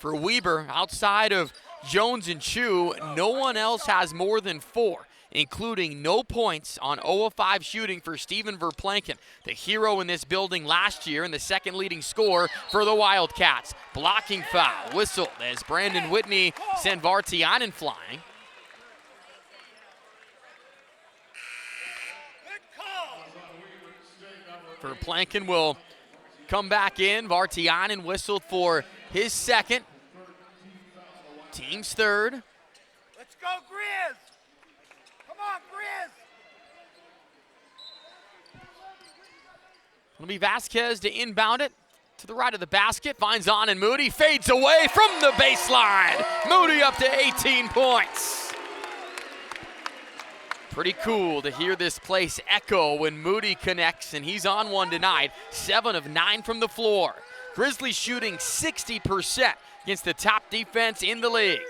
A: For Weber, outside of Jones and Chu, no one else has more than 4, including no points on 0 of 5 shooting for Steven Verplanken, the hero in this building last year and the second leading scorer for the Wildcats. Blocking foul, whistled as Brandon Whitney sent Vartiainen flying. Verplanken will come back in. Vartiainen whistled for his second. Team's third.
I: Let's go, Grizz! Come on, Grizz!
A: It'll be Vasquez to inbound it to the right of the basket. Finds Anand Moody, fades away from the baseline. Moody up to 18 points. Pretty cool to hear this place echo when Moody connects, and he's on one tonight. 7 of 9 from the floor. Grizzlies shooting 60% against the top defense in the league.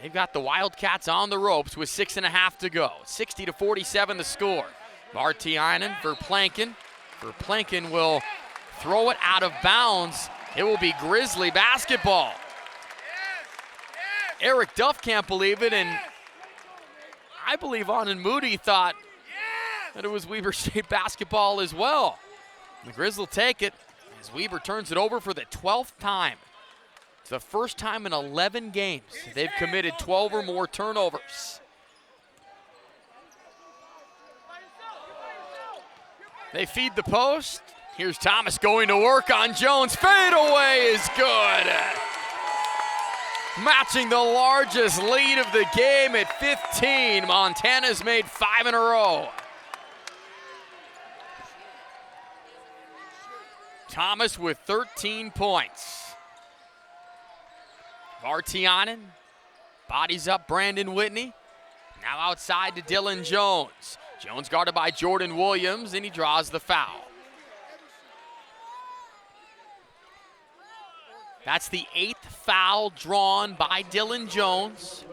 A: They've got the Wildcats on the ropes with 6.5 to go. 60-47 the score. Vartiainen for Plankin. Verplanken will throw it out of bounds. It will be Grizzly basketball. Eric Duff can't believe it, and I believe Anand Moody thought that it was Weber State basketball as well. The Grizz will take it as Weber turns it over for the 12th time. It's the first time in 11 games they've committed 12 or more turnovers. They feed the post. Here's Thomas going to work on Jones. Fade away is good. Matching the largest lead of the game at 15. Montana's made 5 in a row. Thomas with 13 points. Vartiainen bodies up Brandon Whitney. Now outside to Dylan Jones. Jones guarded by Jordan Williams, and he draws the foul. That's the 8th foul drawn by Dylan Jones.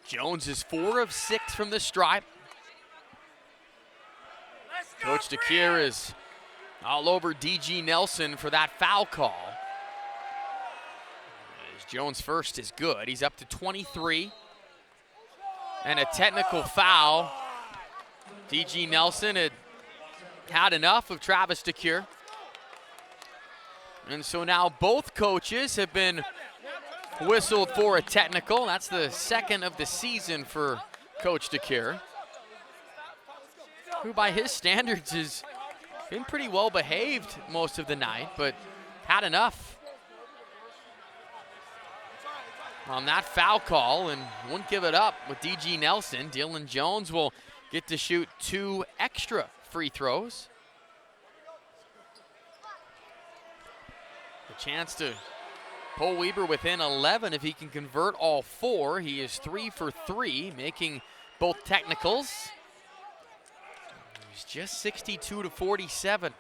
A: Jones is 4 of 6 from the stripe. Coach DeKeer is all over DG Nelson for that foul call. As Jones' first is good. He's up to 23. And a technical foul. DG Nelson had enough of Travis DeKeer. And so now both coaches have been whistled for a technical. That's the second of the season for Coach DeKeer, who by his standards has been pretty well behaved most of the night, but had enough on that foul call and won't give it up with DG Nelson. Dylan Jones will get to shoot 2 extra free throws. A chance to pull Weber within 11 if he can convert all 4. He is 3 for 3, making both technicals. He's just 62-47.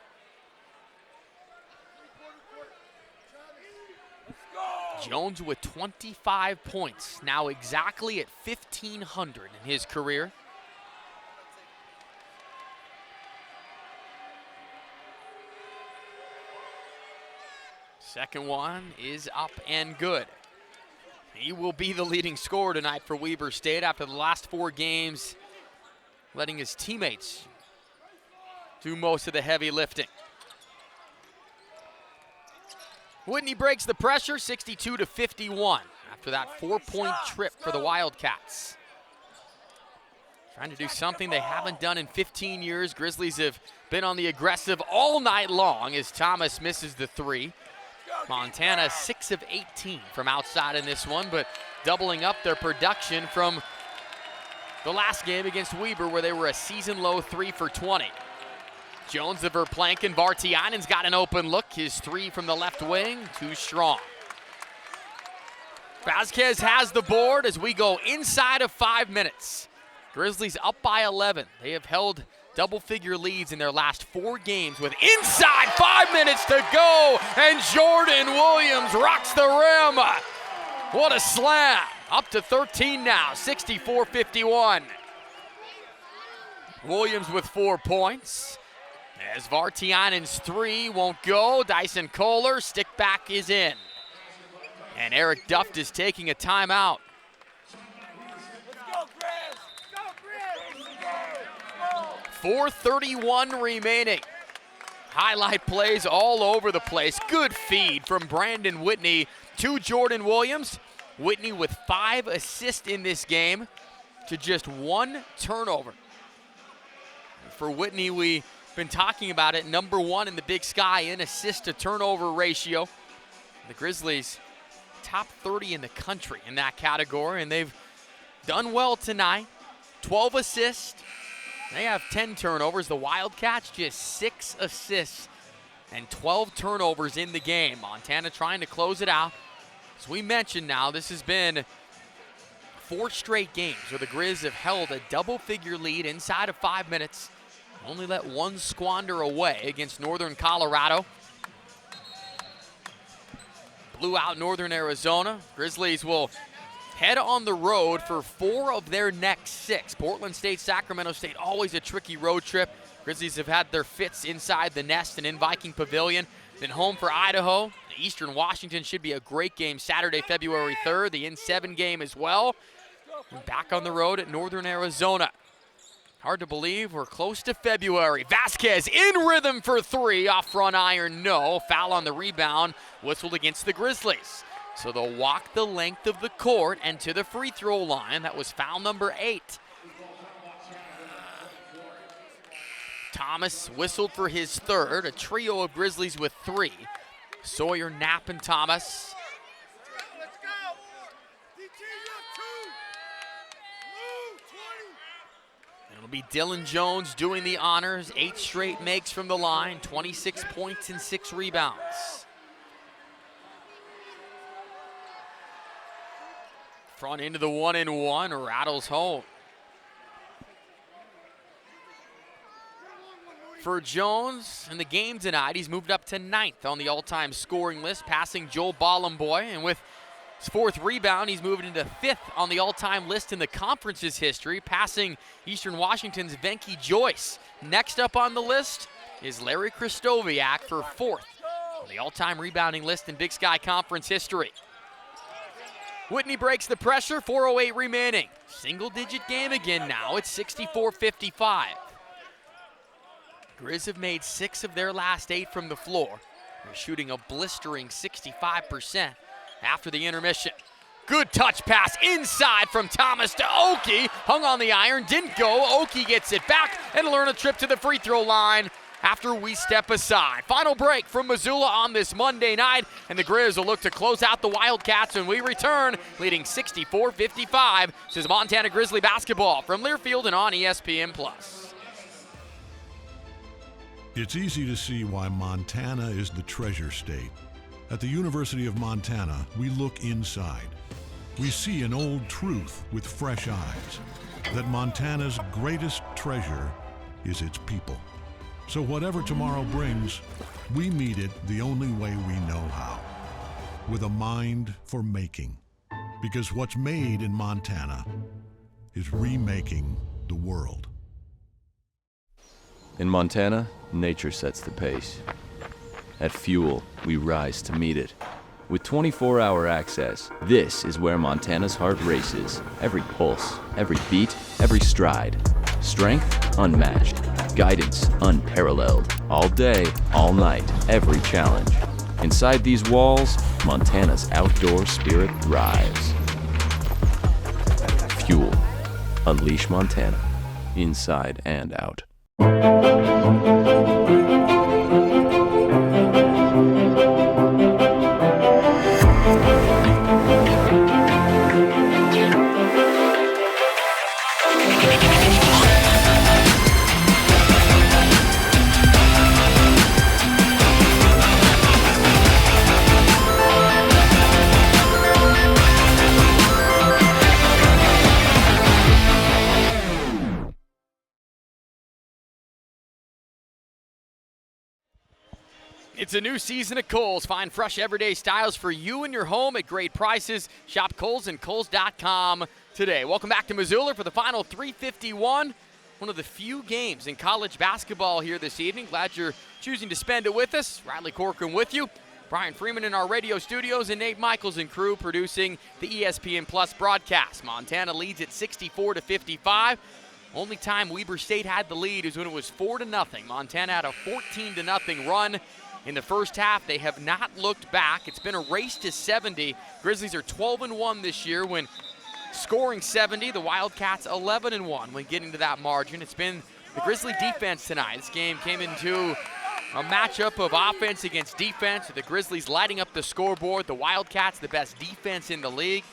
A: Jones with 25 points, now exactly at 1,500 in his career. Second one is up and good. He will be the leading scorer tonight for Weber State after the last 4 games, letting his teammates do most of the heavy lifting. Whitney breaks the pressure, 62-51, after that 4-point trip for the Wildcats. Trying to do something they haven't done in 15 years. Grizzlies have been on the aggressive all night long as Thomas misses the 3. Montana 6 of 18 from outside in this one, but doubling up their production from the last game against Weber where they were a season low 3 for 20. Jones the Verplanken, Vartianen's got an open look. His 3 from the left wing, too strong. Vasquez has the board as we go inside of 5 minutes. Grizzlies up by 11. They have held double-figure leads in their last 4 games with inside 5 minutes to go, and Jordan Williams rocks the rim. What a slam. Up to 13 now, 64-51. Williams with 4 points. As Vartianen's 3 won't go, Dyson Kohler, stick back is in. And Eric Duft is taking a timeout. 4:31 remaining. Highlight plays all over the place. Good feed from Brandon Whitney to Jordan Williams. Whitney with 5 assists in this game to just 1 turnover. For Whitney, we've been talking about it, number 1 in the Big Sky in assist to turnover ratio. The Grizzlies top 30 in the country in that category, and they've done well tonight. 12 assists. They have 10 turnovers. The Wildcats just 6 assists and 12 turnovers in the game. Montana trying to close it out. As we mentioned now, this has been 4 straight games where the Grizz have held a double-figure lead inside of 5 minutes. Only let 1 squander away against Northern Colorado. Blew out Northern Arizona. Grizzlies will head on the road for 4 of their next 6. Portland State, Sacramento State, always a tricky road trip. Grizzlies have had their fits inside the nest and in Viking Pavilion. Then home for Idaho. Eastern Washington should be a great game Saturday, February 3rd. The in-7 game as well. And back on the road at Northern Arizona. Hard to believe we're close to February. Vasquez in rhythm for 3. Off front iron, no. Foul on the rebound. Whistled against the Grizzlies. So they'll walk the length of the court and to the free throw line. That was foul number 8. Thomas whistled for his 3rd. A trio of Grizzlies with 3. Sawyer, Knapp, and Thomas.
I: Let's go. DT, you have 2. Move, 20.
A: It'll be Dylan Jones doing the honors. 8 straight makes from the line. 26 points and 6 rebounds. Front into the 1-and-1, rattles home. For Jones in the game tonight, he's moved up to 9th on the all-time scoring list, passing Joel Bollenboy. And with his 4th rebound, he's moving into 5th on the all-time list in the conference's history, passing Eastern Washington's Venky Joyce. Next up on the list is Larry Kristoviak for 4th on the all-time rebounding list in Big Sky Conference history. Whitney breaks the pressure, 4:08 remaining. Single-digit game again now, it's 64-55. Grizz have made 6 of their last 8 from the floor. They're shooting a blistering 65% after the intermission. Good touch pass inside from Thomas to Oki. Hung on the iron, didn't go. Oki gets it back and learn a trip to the free throw line after we step aside. Final break from Missoula on this Monday night, and the Grizz will look to close out the Wildcats when we return, leading 64-55. This is Montana Grizzly basketball from Learfield and on ESPN+.
G: It's easy to see why Montana is the treasure state. At the University of Montana, we look inside. We see an old truth with fresh eyes, that Montana's greatest treasure is its people. So whatever tomorrow brings, we meet it the only way we know how. with a mind for making. Because what's made in Montana is remaking the world.
H: In Montana, nature sets the pace. At Fuel, we rise to meet it. With 24-hour access, this is where Montana's heart races. Every pulse, every beat, every stride. Strength unmatched. Guidance unparalleled. All day, all night, every challenge. Inside these walls, Montana's outdoor spirit thrives. Fuel. Unleash Montana. Inside and out.
A: It's a new season at Kohl's. Find fresh everyday styles for you and your home at great prices. Shop Kohl's and Kohl's.com today. Welcome back to Missoula for the final 351. One of the few games in college basketball here this evening. Glad you're choosing to spend it with us. Riley Corcoran with you. Brian Freeman in our radio studios and Nate Michaels and crew producing the ESPN Plus broadcast. Montana leads at 64-55. Only time Weber State had the lead is when it was 4-0. Montana had a 14-0 run. In the first half, they have not looked back. It's been a race to 70. Grizzlies are 12-1 this year when scoring 70. The Wildcats 11-1 when getting to that margin. It's been the Grizzly defense tonight. This game came into a matchup of offense against defense, with the Grizzlies lighting up the scoreboard. The Wildcats, the best defense in the league.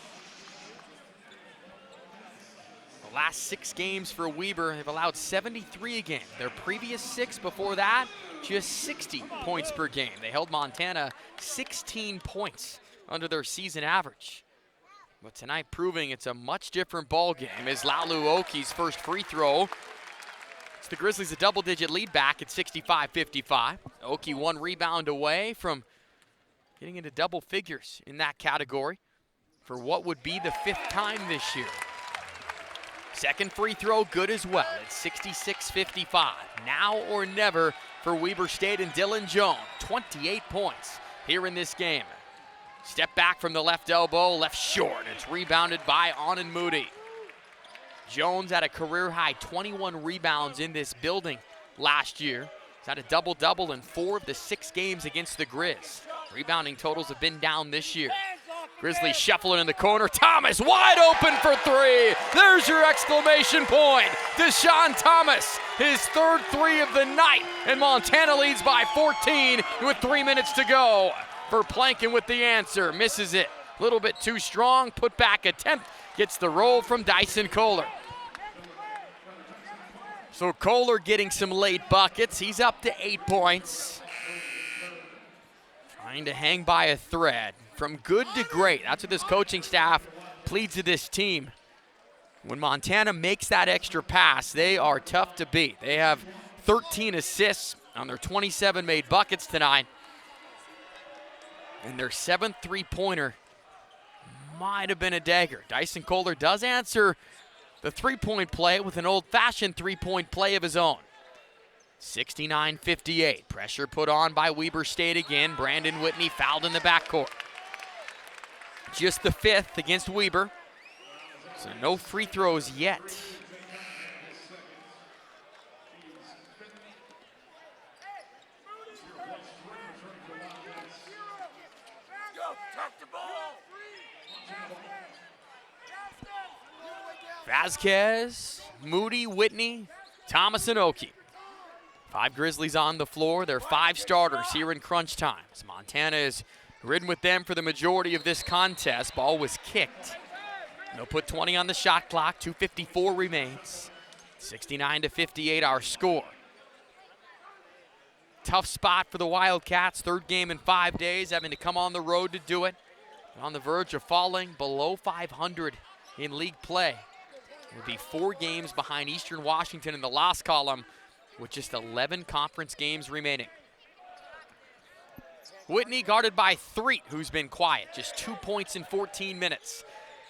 A: The last 6 games for Weber have allowed 73 a game. Their previous 6 before that, just 60 points per game. They held Montana 16 points under their season average. But tonight proving it's a much different ball game is Laulu Oki's first free throw. It's the Grizzlies a double-digit lead back at 65-55. Oki 1 rebound away from getting into double figures in that category for what would be the 5th time this year. Second free throw good as well. It's 66-55. Now or never for Weber State and Dylan Jones. 28 points here in this game. Step back from the left elbow, left short. It's rebounded by Anan Moody. Jones had a career-high 21 rebounds in this building last year. He's had a double-double in 4 of the 6 games against the Grizz. Rebounding totals have been down this year. Grizzlies shuffling in the corner. Thomas wide open for 3. There's your exclamation point. Deshaun Thomas, his 3rd 3 of the night. And Montana leads by 14 with 3 minutes to go. Verplanken with the answer. Misses it. A little bit too strong. Put back attempt. Gets the roll from Dyson Kohler. So Kohler getting some late buckets. He's up to 8 points. Trying to hang by a thread. From good to great. That's what this coaching staff pleads to this team. When Montana makes that extra pass, they are tough to beat. They have 13 assists on their 27 made buckets tonight. And their 7th three-pointer might have been a dagger. Dyson Kohler does answer the three-point play with an old-fashioned three-point play of his own. 69-58. Pressure put on by Weber State again. Brandon Whitney fouled in the backcourt. Just the 5th against Weber. So no free throws yet. Vasquez, Moody, Whitney, Thomas, and Oki. 5 Grizzlies on the floor. They're 5 starters here in crunch time. As Montana is ridden with them for the majority of this contest. Ball was kicked. They'll put 20 on the shot clock. 2:54 remains. 69-58 our score. Tough spot for the Wildcats. 3rd game in 5 days, having to come on the road to do it. On the verge of falling below 500 in league play. It would be 4 games behind Eastern Washington in the loss column with just 11 conference games remaining. Whitney guarded by 3, who's been quiet. Just 2 points in 14 minutes.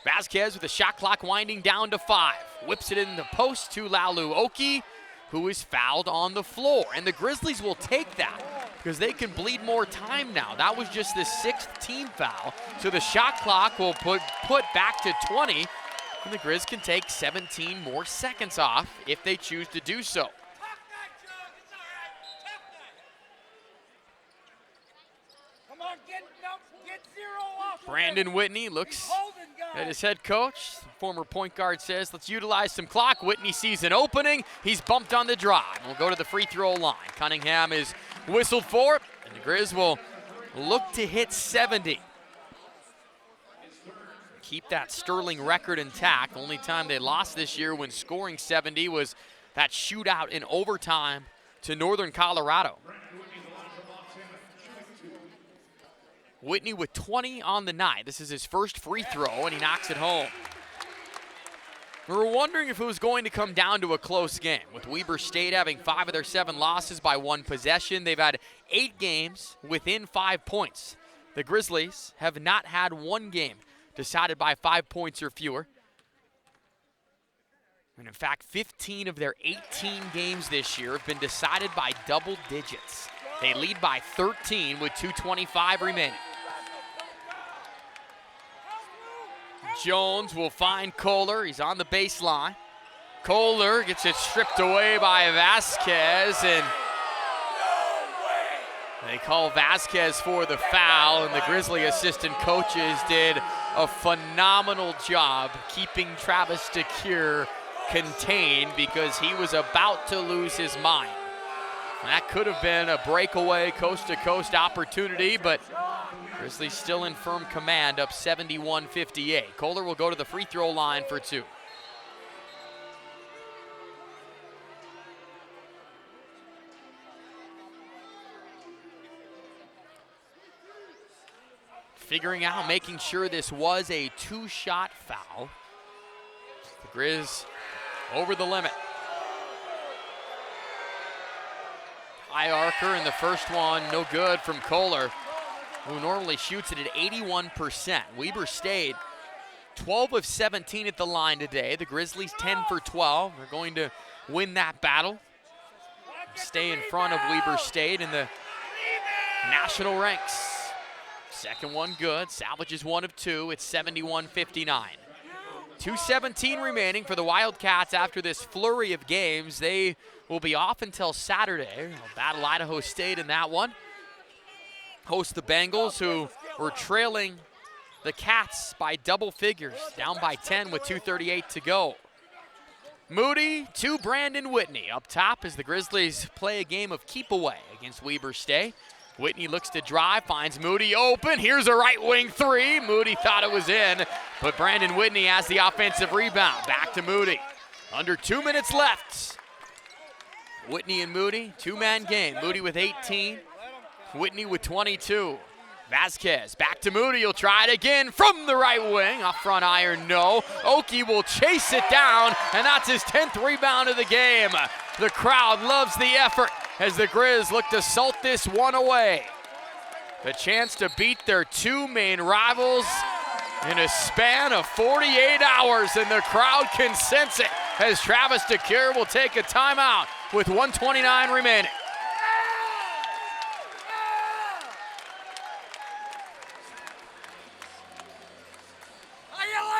A: Vasquez with the shot clock winding down to 5. Whips it in the post to Laulu Oki, who is fouled on the floor. And the Grizzlies will take that because they can bleed more time now. That was just the 6th team foul. So the shot clock will put back to 20, and the Grizz can take 17 more seconds off if they choose to do so.
I: Come on, get 0 off.
A: Brandon Whitney looks at his head coach. Former point guard says, let's utilize some clock. Whitney sees an opening. He's bumped on the drive. We'll go to the free throw line. Cunningham is whistled for it, and the Grizz will look to hit 70. Keep that Sterling record intact. Only time they lost this year when scoring 70 was that shootout in overtime to Northern Colorado. Whitney with 20 on the night. This is his first free throw, and he knocks it home. We were wondering if it was going to come down to a close game. With Weber State having 5 of their 7 losses by 1 possession, they've had 8 games within 5 points. The Grizzlies have not had 1 game decided by 5 points or fewer. And in fact, 15 of their 18 games this year have been decided by double digits. They lead by 13 with 2:25 remaining. Jones will find Kohler. He's on the baseline. Kohler gets it stripped away by Vasquez, and they call Vasquez for the foul, and the Grizzly assistant coaches did a phenomenal job keeping Travis DeCure contained because he was about to lose his mind. And that could have been a breakaway coast-to-coast opportunity, but Grizzlies still in firm command, up 71-58. Kohler will go to the free throw line for 2. Figuring out, making sure this was a 2-shot foul. The Grizz over the limit. High arcer in the first one, no good from Kohler, who normally shoots it at 81%. Weber State, 12 of 17 at the line today. The Grizzlies 10 for 12. They're going to win that battle, stay in front of Weber State in the national ranks. Second one good, salvages 1 of 2. It's 71-59. 2:17 remaining for the Wildcats after this flurry of games. They will be off until Saturday. They'll battle Idaho State in that one. Host the Bengals, who were trailing the Cats by double figures, down by 10 with 2:38 to go. Moody to Brandon Whitney up top as the Grizzlies play a game of keep away against Weber State. Whitney looks to drive, finds Moody open. Here's a right wing 3. Moody thought it was in, but Brandon Whitney has the offensive rebound. Back to Moody. Under 2 minutes left. Whitney and Moody, 2-man game. Moody with 18, Whitney with 22. Vasquez back to Moody. He'll try it again from the right wing. Off front iron, no. Oki will chase it down, and that's his 10th rebound of the game. The crowd loves the effort as the Grizz look to salt this one away. The chance to beat their 2 main rivals in a span of 48 hours, and the crowd can sense it as Travis DeCure will take a timeout with 1:29 remaining.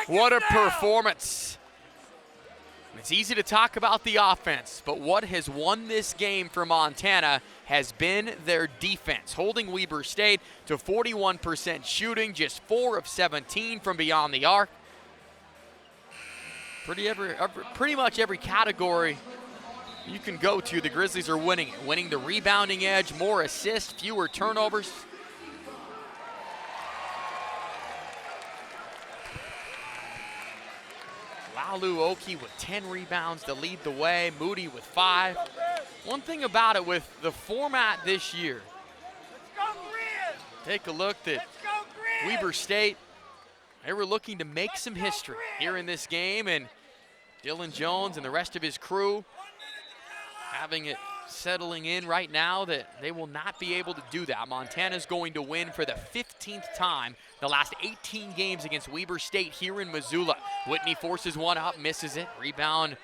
A: What a performance. It's easy to talk about the offense, but what has won this game for Montana has been their defense, holding Weber State to 41% shooting, just 4 of 17 from beyond the arc. Pretty much every category you can go to, the Grizzlies are winning it. Winning the rebounding edge, more assists, fewer turnovers. Laulu Oki with 10 rebounds to lead the way. Moody with 5. One thing about it with the format this year, take a look at Weber State. They were looking to make some history here in this game, and Dylan Jones and the rest of his crew having it settling in right now that they will not be able to do that. Montana's going to win for the 15th time the last 18 games against Weber State here in Missoula. Whitney forces one up, misses it. Rebound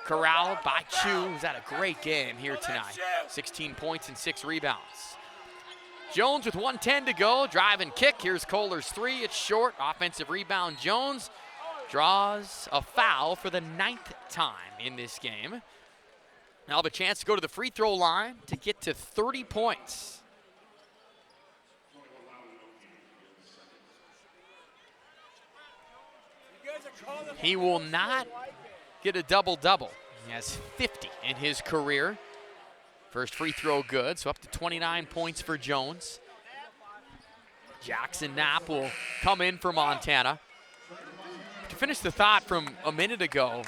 A: corralled by Chu, who's had a great game here tonight. 16 points and 6 rebounds. Jones with 1:10 to go, drive and kick. Here's Kohler's three, it's short. Offensive rebound, Jones draws a foul for the 9th time in this game. Now have a chance to go to the free throw line to get to 30 points. He will not get a double-double. He has 50 in his career. First free throw good, so up to 29 points for Jones. Jackson Knapp will come in for Montana. To finish the thought from a minute ago,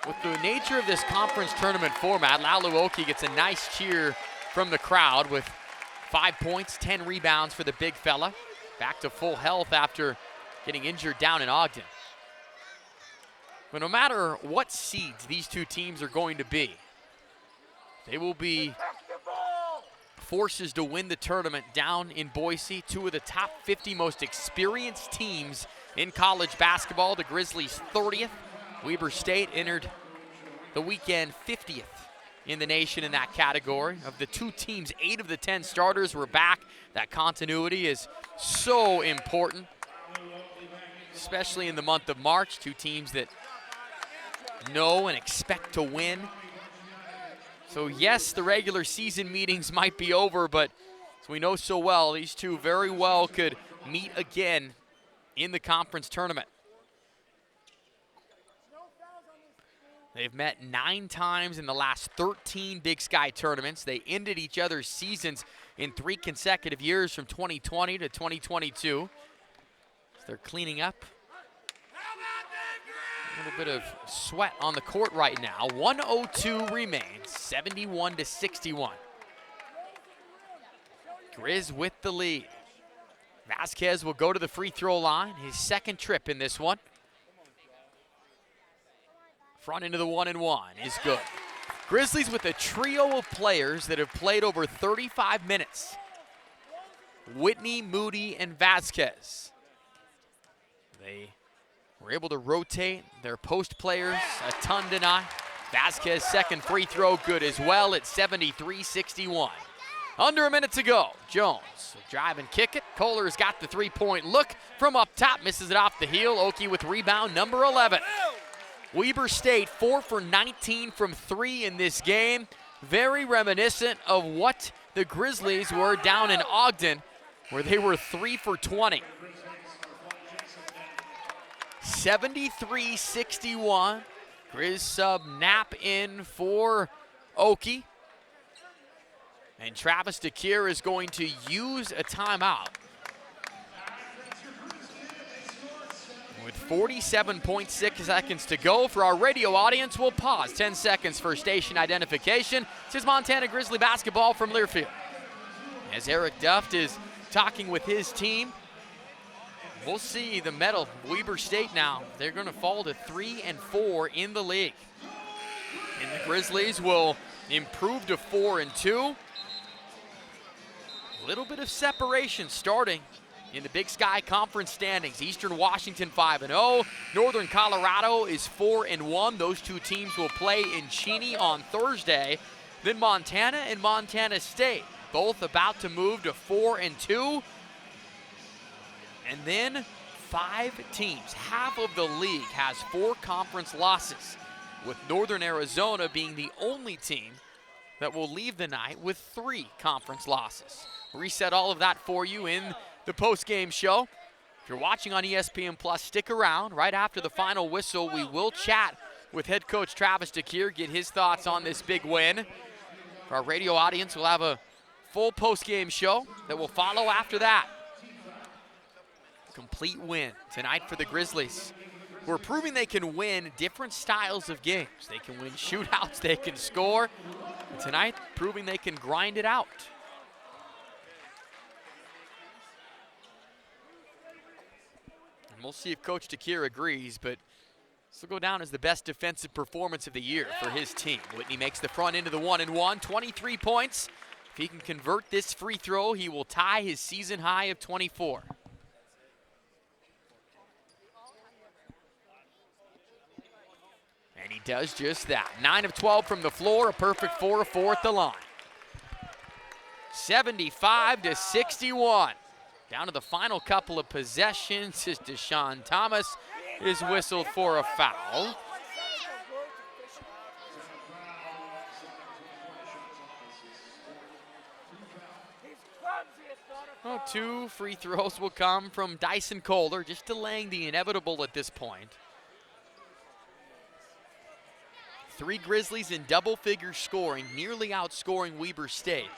A: with the nature of this conference tournament format, Laluoki gets a nice cheer from the crowd with 5 points, 10 rebounds for the big fella. Back to full health after getting injured down in Ogden. But no matter what seeds these two teams are going to be, they will be forces to win the tournament down in Boise. Two of the top 50 most experienced teams in college basketball. The Grizzlies 30th. Weber State entered the weekend 50th in the nation in that category. Of the two teams, 8 of the 10 starters were back. That continuity is so important, especially in the month of March. Two teams that know and expect to win. So yes, the regular season meetings might be over, but as we know so well, these two very well could meet again in the conference tournament. They've met 9 times in the last 13 Big Sky tournaments. They ended each other's seasons in 3 consecutive years from 2020 to 2022. So they're cleaning up. A little bit of sweat on the court right now. 102 remains, 71-61. Grizz with the lead. Vasquez will go to the free throw line, his second trip in this one. Front into the 1-and-1 is good. Grizzlies with a trio of players that have played over 35 minutes. Whitney, Moody, and Vasquez. They were able to rotate their post players a ton tonight. Vasquez second free throw good as well at 73-61. Under a minute to go. Jones will drive and kick it. Kohler's got the three-point look from up top, misses it off the heel. Oki with rebound number 11. Weber State 4 for 19 from 3 in this game. Very reminiscent of what the Grizzlies were down in Ogden, where they were 3 for 20. 73-61. Grizz sub Knapp in for Oki. And Travis DeKeer is going to use a timeout. With 47.6 seconds to go for our radio audience, we'll pause 10 seconds for station identification. This is Montana Grizzly basketball from Learfield. As Eric Duft is talking with his team, we'll see the medal. Weber State now, they're going to fall to 3-4 in the league. And the Grizzlies will improve to 4-2. A little bit of separation starting in the Big Sky Conference standings. Eastern Washington 5-0. Northern Colorado is 4-1. Those two teams will play in Cheney on Thursday. Then Montana and Montana State, both about to move to 4-2. And then 5 teams. Half of the league has 4 conference losses, with Northern Arizona being the only team that will leave the night with 3 conference losses. Reset all of that for you in the post-game show. If you're watching on ESPN Plus, stick around. Right after the final whistle, we will chat with head coach Travis DeKeer, get his thoughts on this big win. For our radio audience, we'll have a full post-game show that will follow after that. Complete win tonight for the Grizzlies. We're proving they can win different styles of games. They can win shootouts, they can score. And tonight, proving they can grind it out. And we'll see if Coach DeKeer agrees, but This will go down as the best defensive performance of the year for his team. Whitney makes the front into the 1-and-1, 23 points. If he can convert this free throw, he will tie his season high of 24. And he does just that. 9 of 12 from the floor, a perfect 4 of 4 at the line. 75-61. Down to the final couple of possessions as Deshaun Thomas is whistled for a foul. Well, 2 free throws will come from Dyson Kohler, just delaying the inevitable at this point. 3 Grizzlies in double-figure scoring, nearly outscoring Weber State.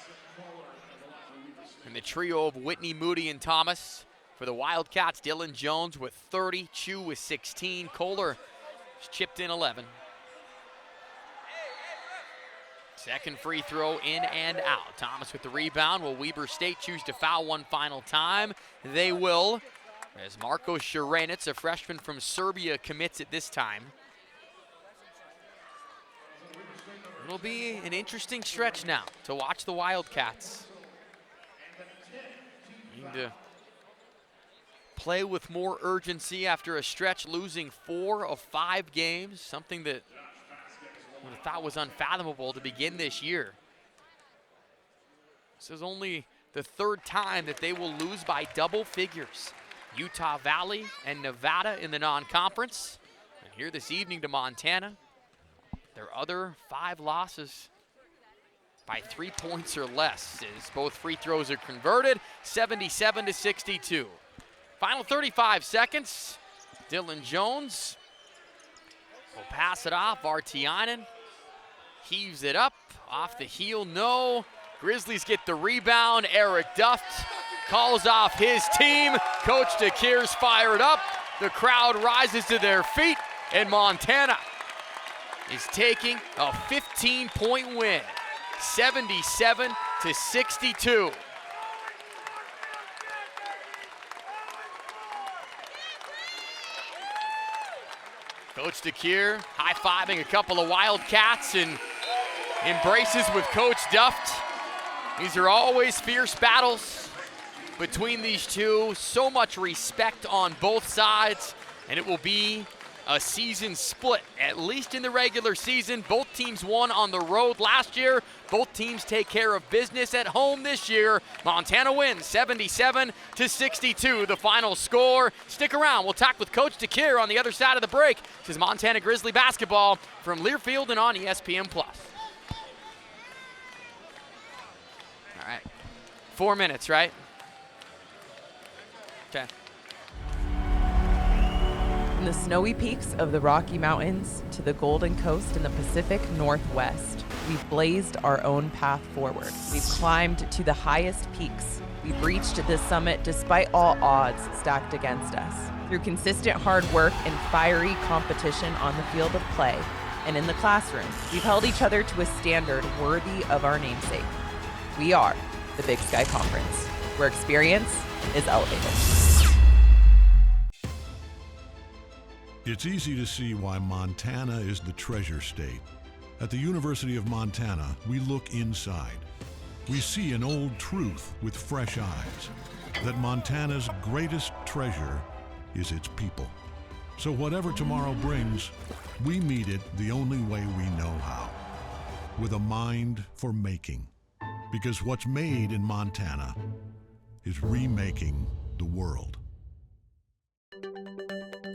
A: And the trio of Whitney, Moody, and Thomas. For the Wildcats, Dylan Jones with 30, Chu with 16, Kohler has chipped in 11. Second free throw in and out. Thomas with the rebound. Will Weber State choose to foul one final time? They will, as Marko Šarenac, a freshman from Serbia, commits it this time. It'll be an interesting stretch now to watch the Wildcats. Need to play with more urgency after a stretch losing 4 of 5 games, something that I thought was unfathomable to begin this year. This is only the 3rd time that they will lose by double figures. Utah Valley and Nevada in the non-conference, and here this evening to Montana. Their other 5 losses by 3 points or less as both free throws are converted, 77-62. Final 35 seconds. Dylan Jones will pass it off. Vartiainen heaves it up. Off the heel, no. Grizzlies get the rebound. Eric Duft calls off his team. Coach DeKeer's fired up. The crowd rises to their feet, and Montana is taking a 15-point win, 77-62. Coach DeKeer high-fiving a couple of Wildcats and embraces with Coach Duft. These are always fierce battles between these two. So much respect on both sides, and it will be a season split, at least in the regular season. Both teams won on the road last year. Both teams take care of business at home this year. Montana wins 77-62, the final score. Stick around. We'll talk with Coach DeKeer on the other side of the break. This is Montana Grizzly basketball from Learfield and on ESPN+. All right. 4 minutes, right? Okay.
F: From the snowy peaks of the Rocky Mountains to the Golden Coast in the Pacific Northwest, we've blazed our own path forward. We've climbed to the highest peaks. We've reached this summit despite all odds stacked against us. Through consistent hard work and fiery competition on the field of play and in the classroom, we've held each other to a standard worthy of our namesake. We are the Big Sky Conference, where experience is elevated.
G: It's easy to see why Montana is the treasure state. At the University of Montana, we look inside. We see an old truth with fresh eyes, that Montana's greatest treasure is its people. So whatever tomorrow brings, we meet it the only way we know how, with a mind for making. Because what's made in Montana is remaking the world.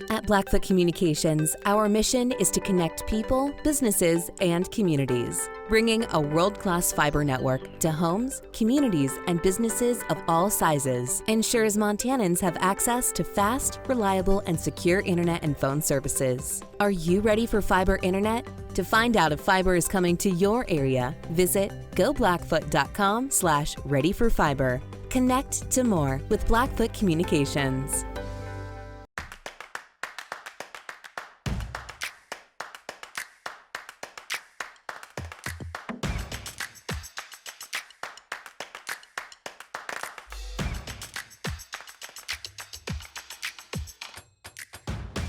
B: At Blackfoot Communications, our mission is to connect people, businesses, and communities, bringing a world-class fiber network to homes, communities, and businesses of all sizes. Ensures Montanans have access to fast, reliable, and secure internet and phone services. Are you ready for fiber internet? To find out if fiber is coming to your area, visit goblackfoot.com/readyforfiber. Connect to more with Blackfoot Communications.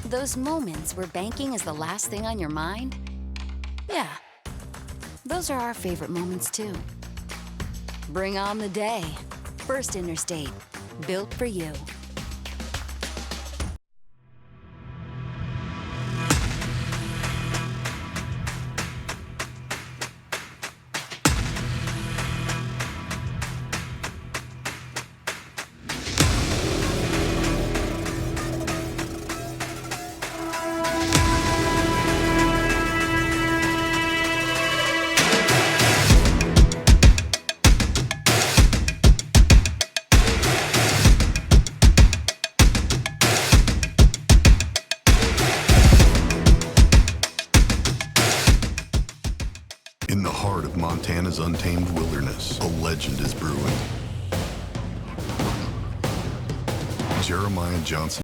D: Those moments where banking is the last thing on your mind? Yeah, those are our favorite moments too. Bring on the day. First Interstate, built for you.
C: In the heart of Montana's untamed wilderness, a legend is brewing. Jeremiah Johnson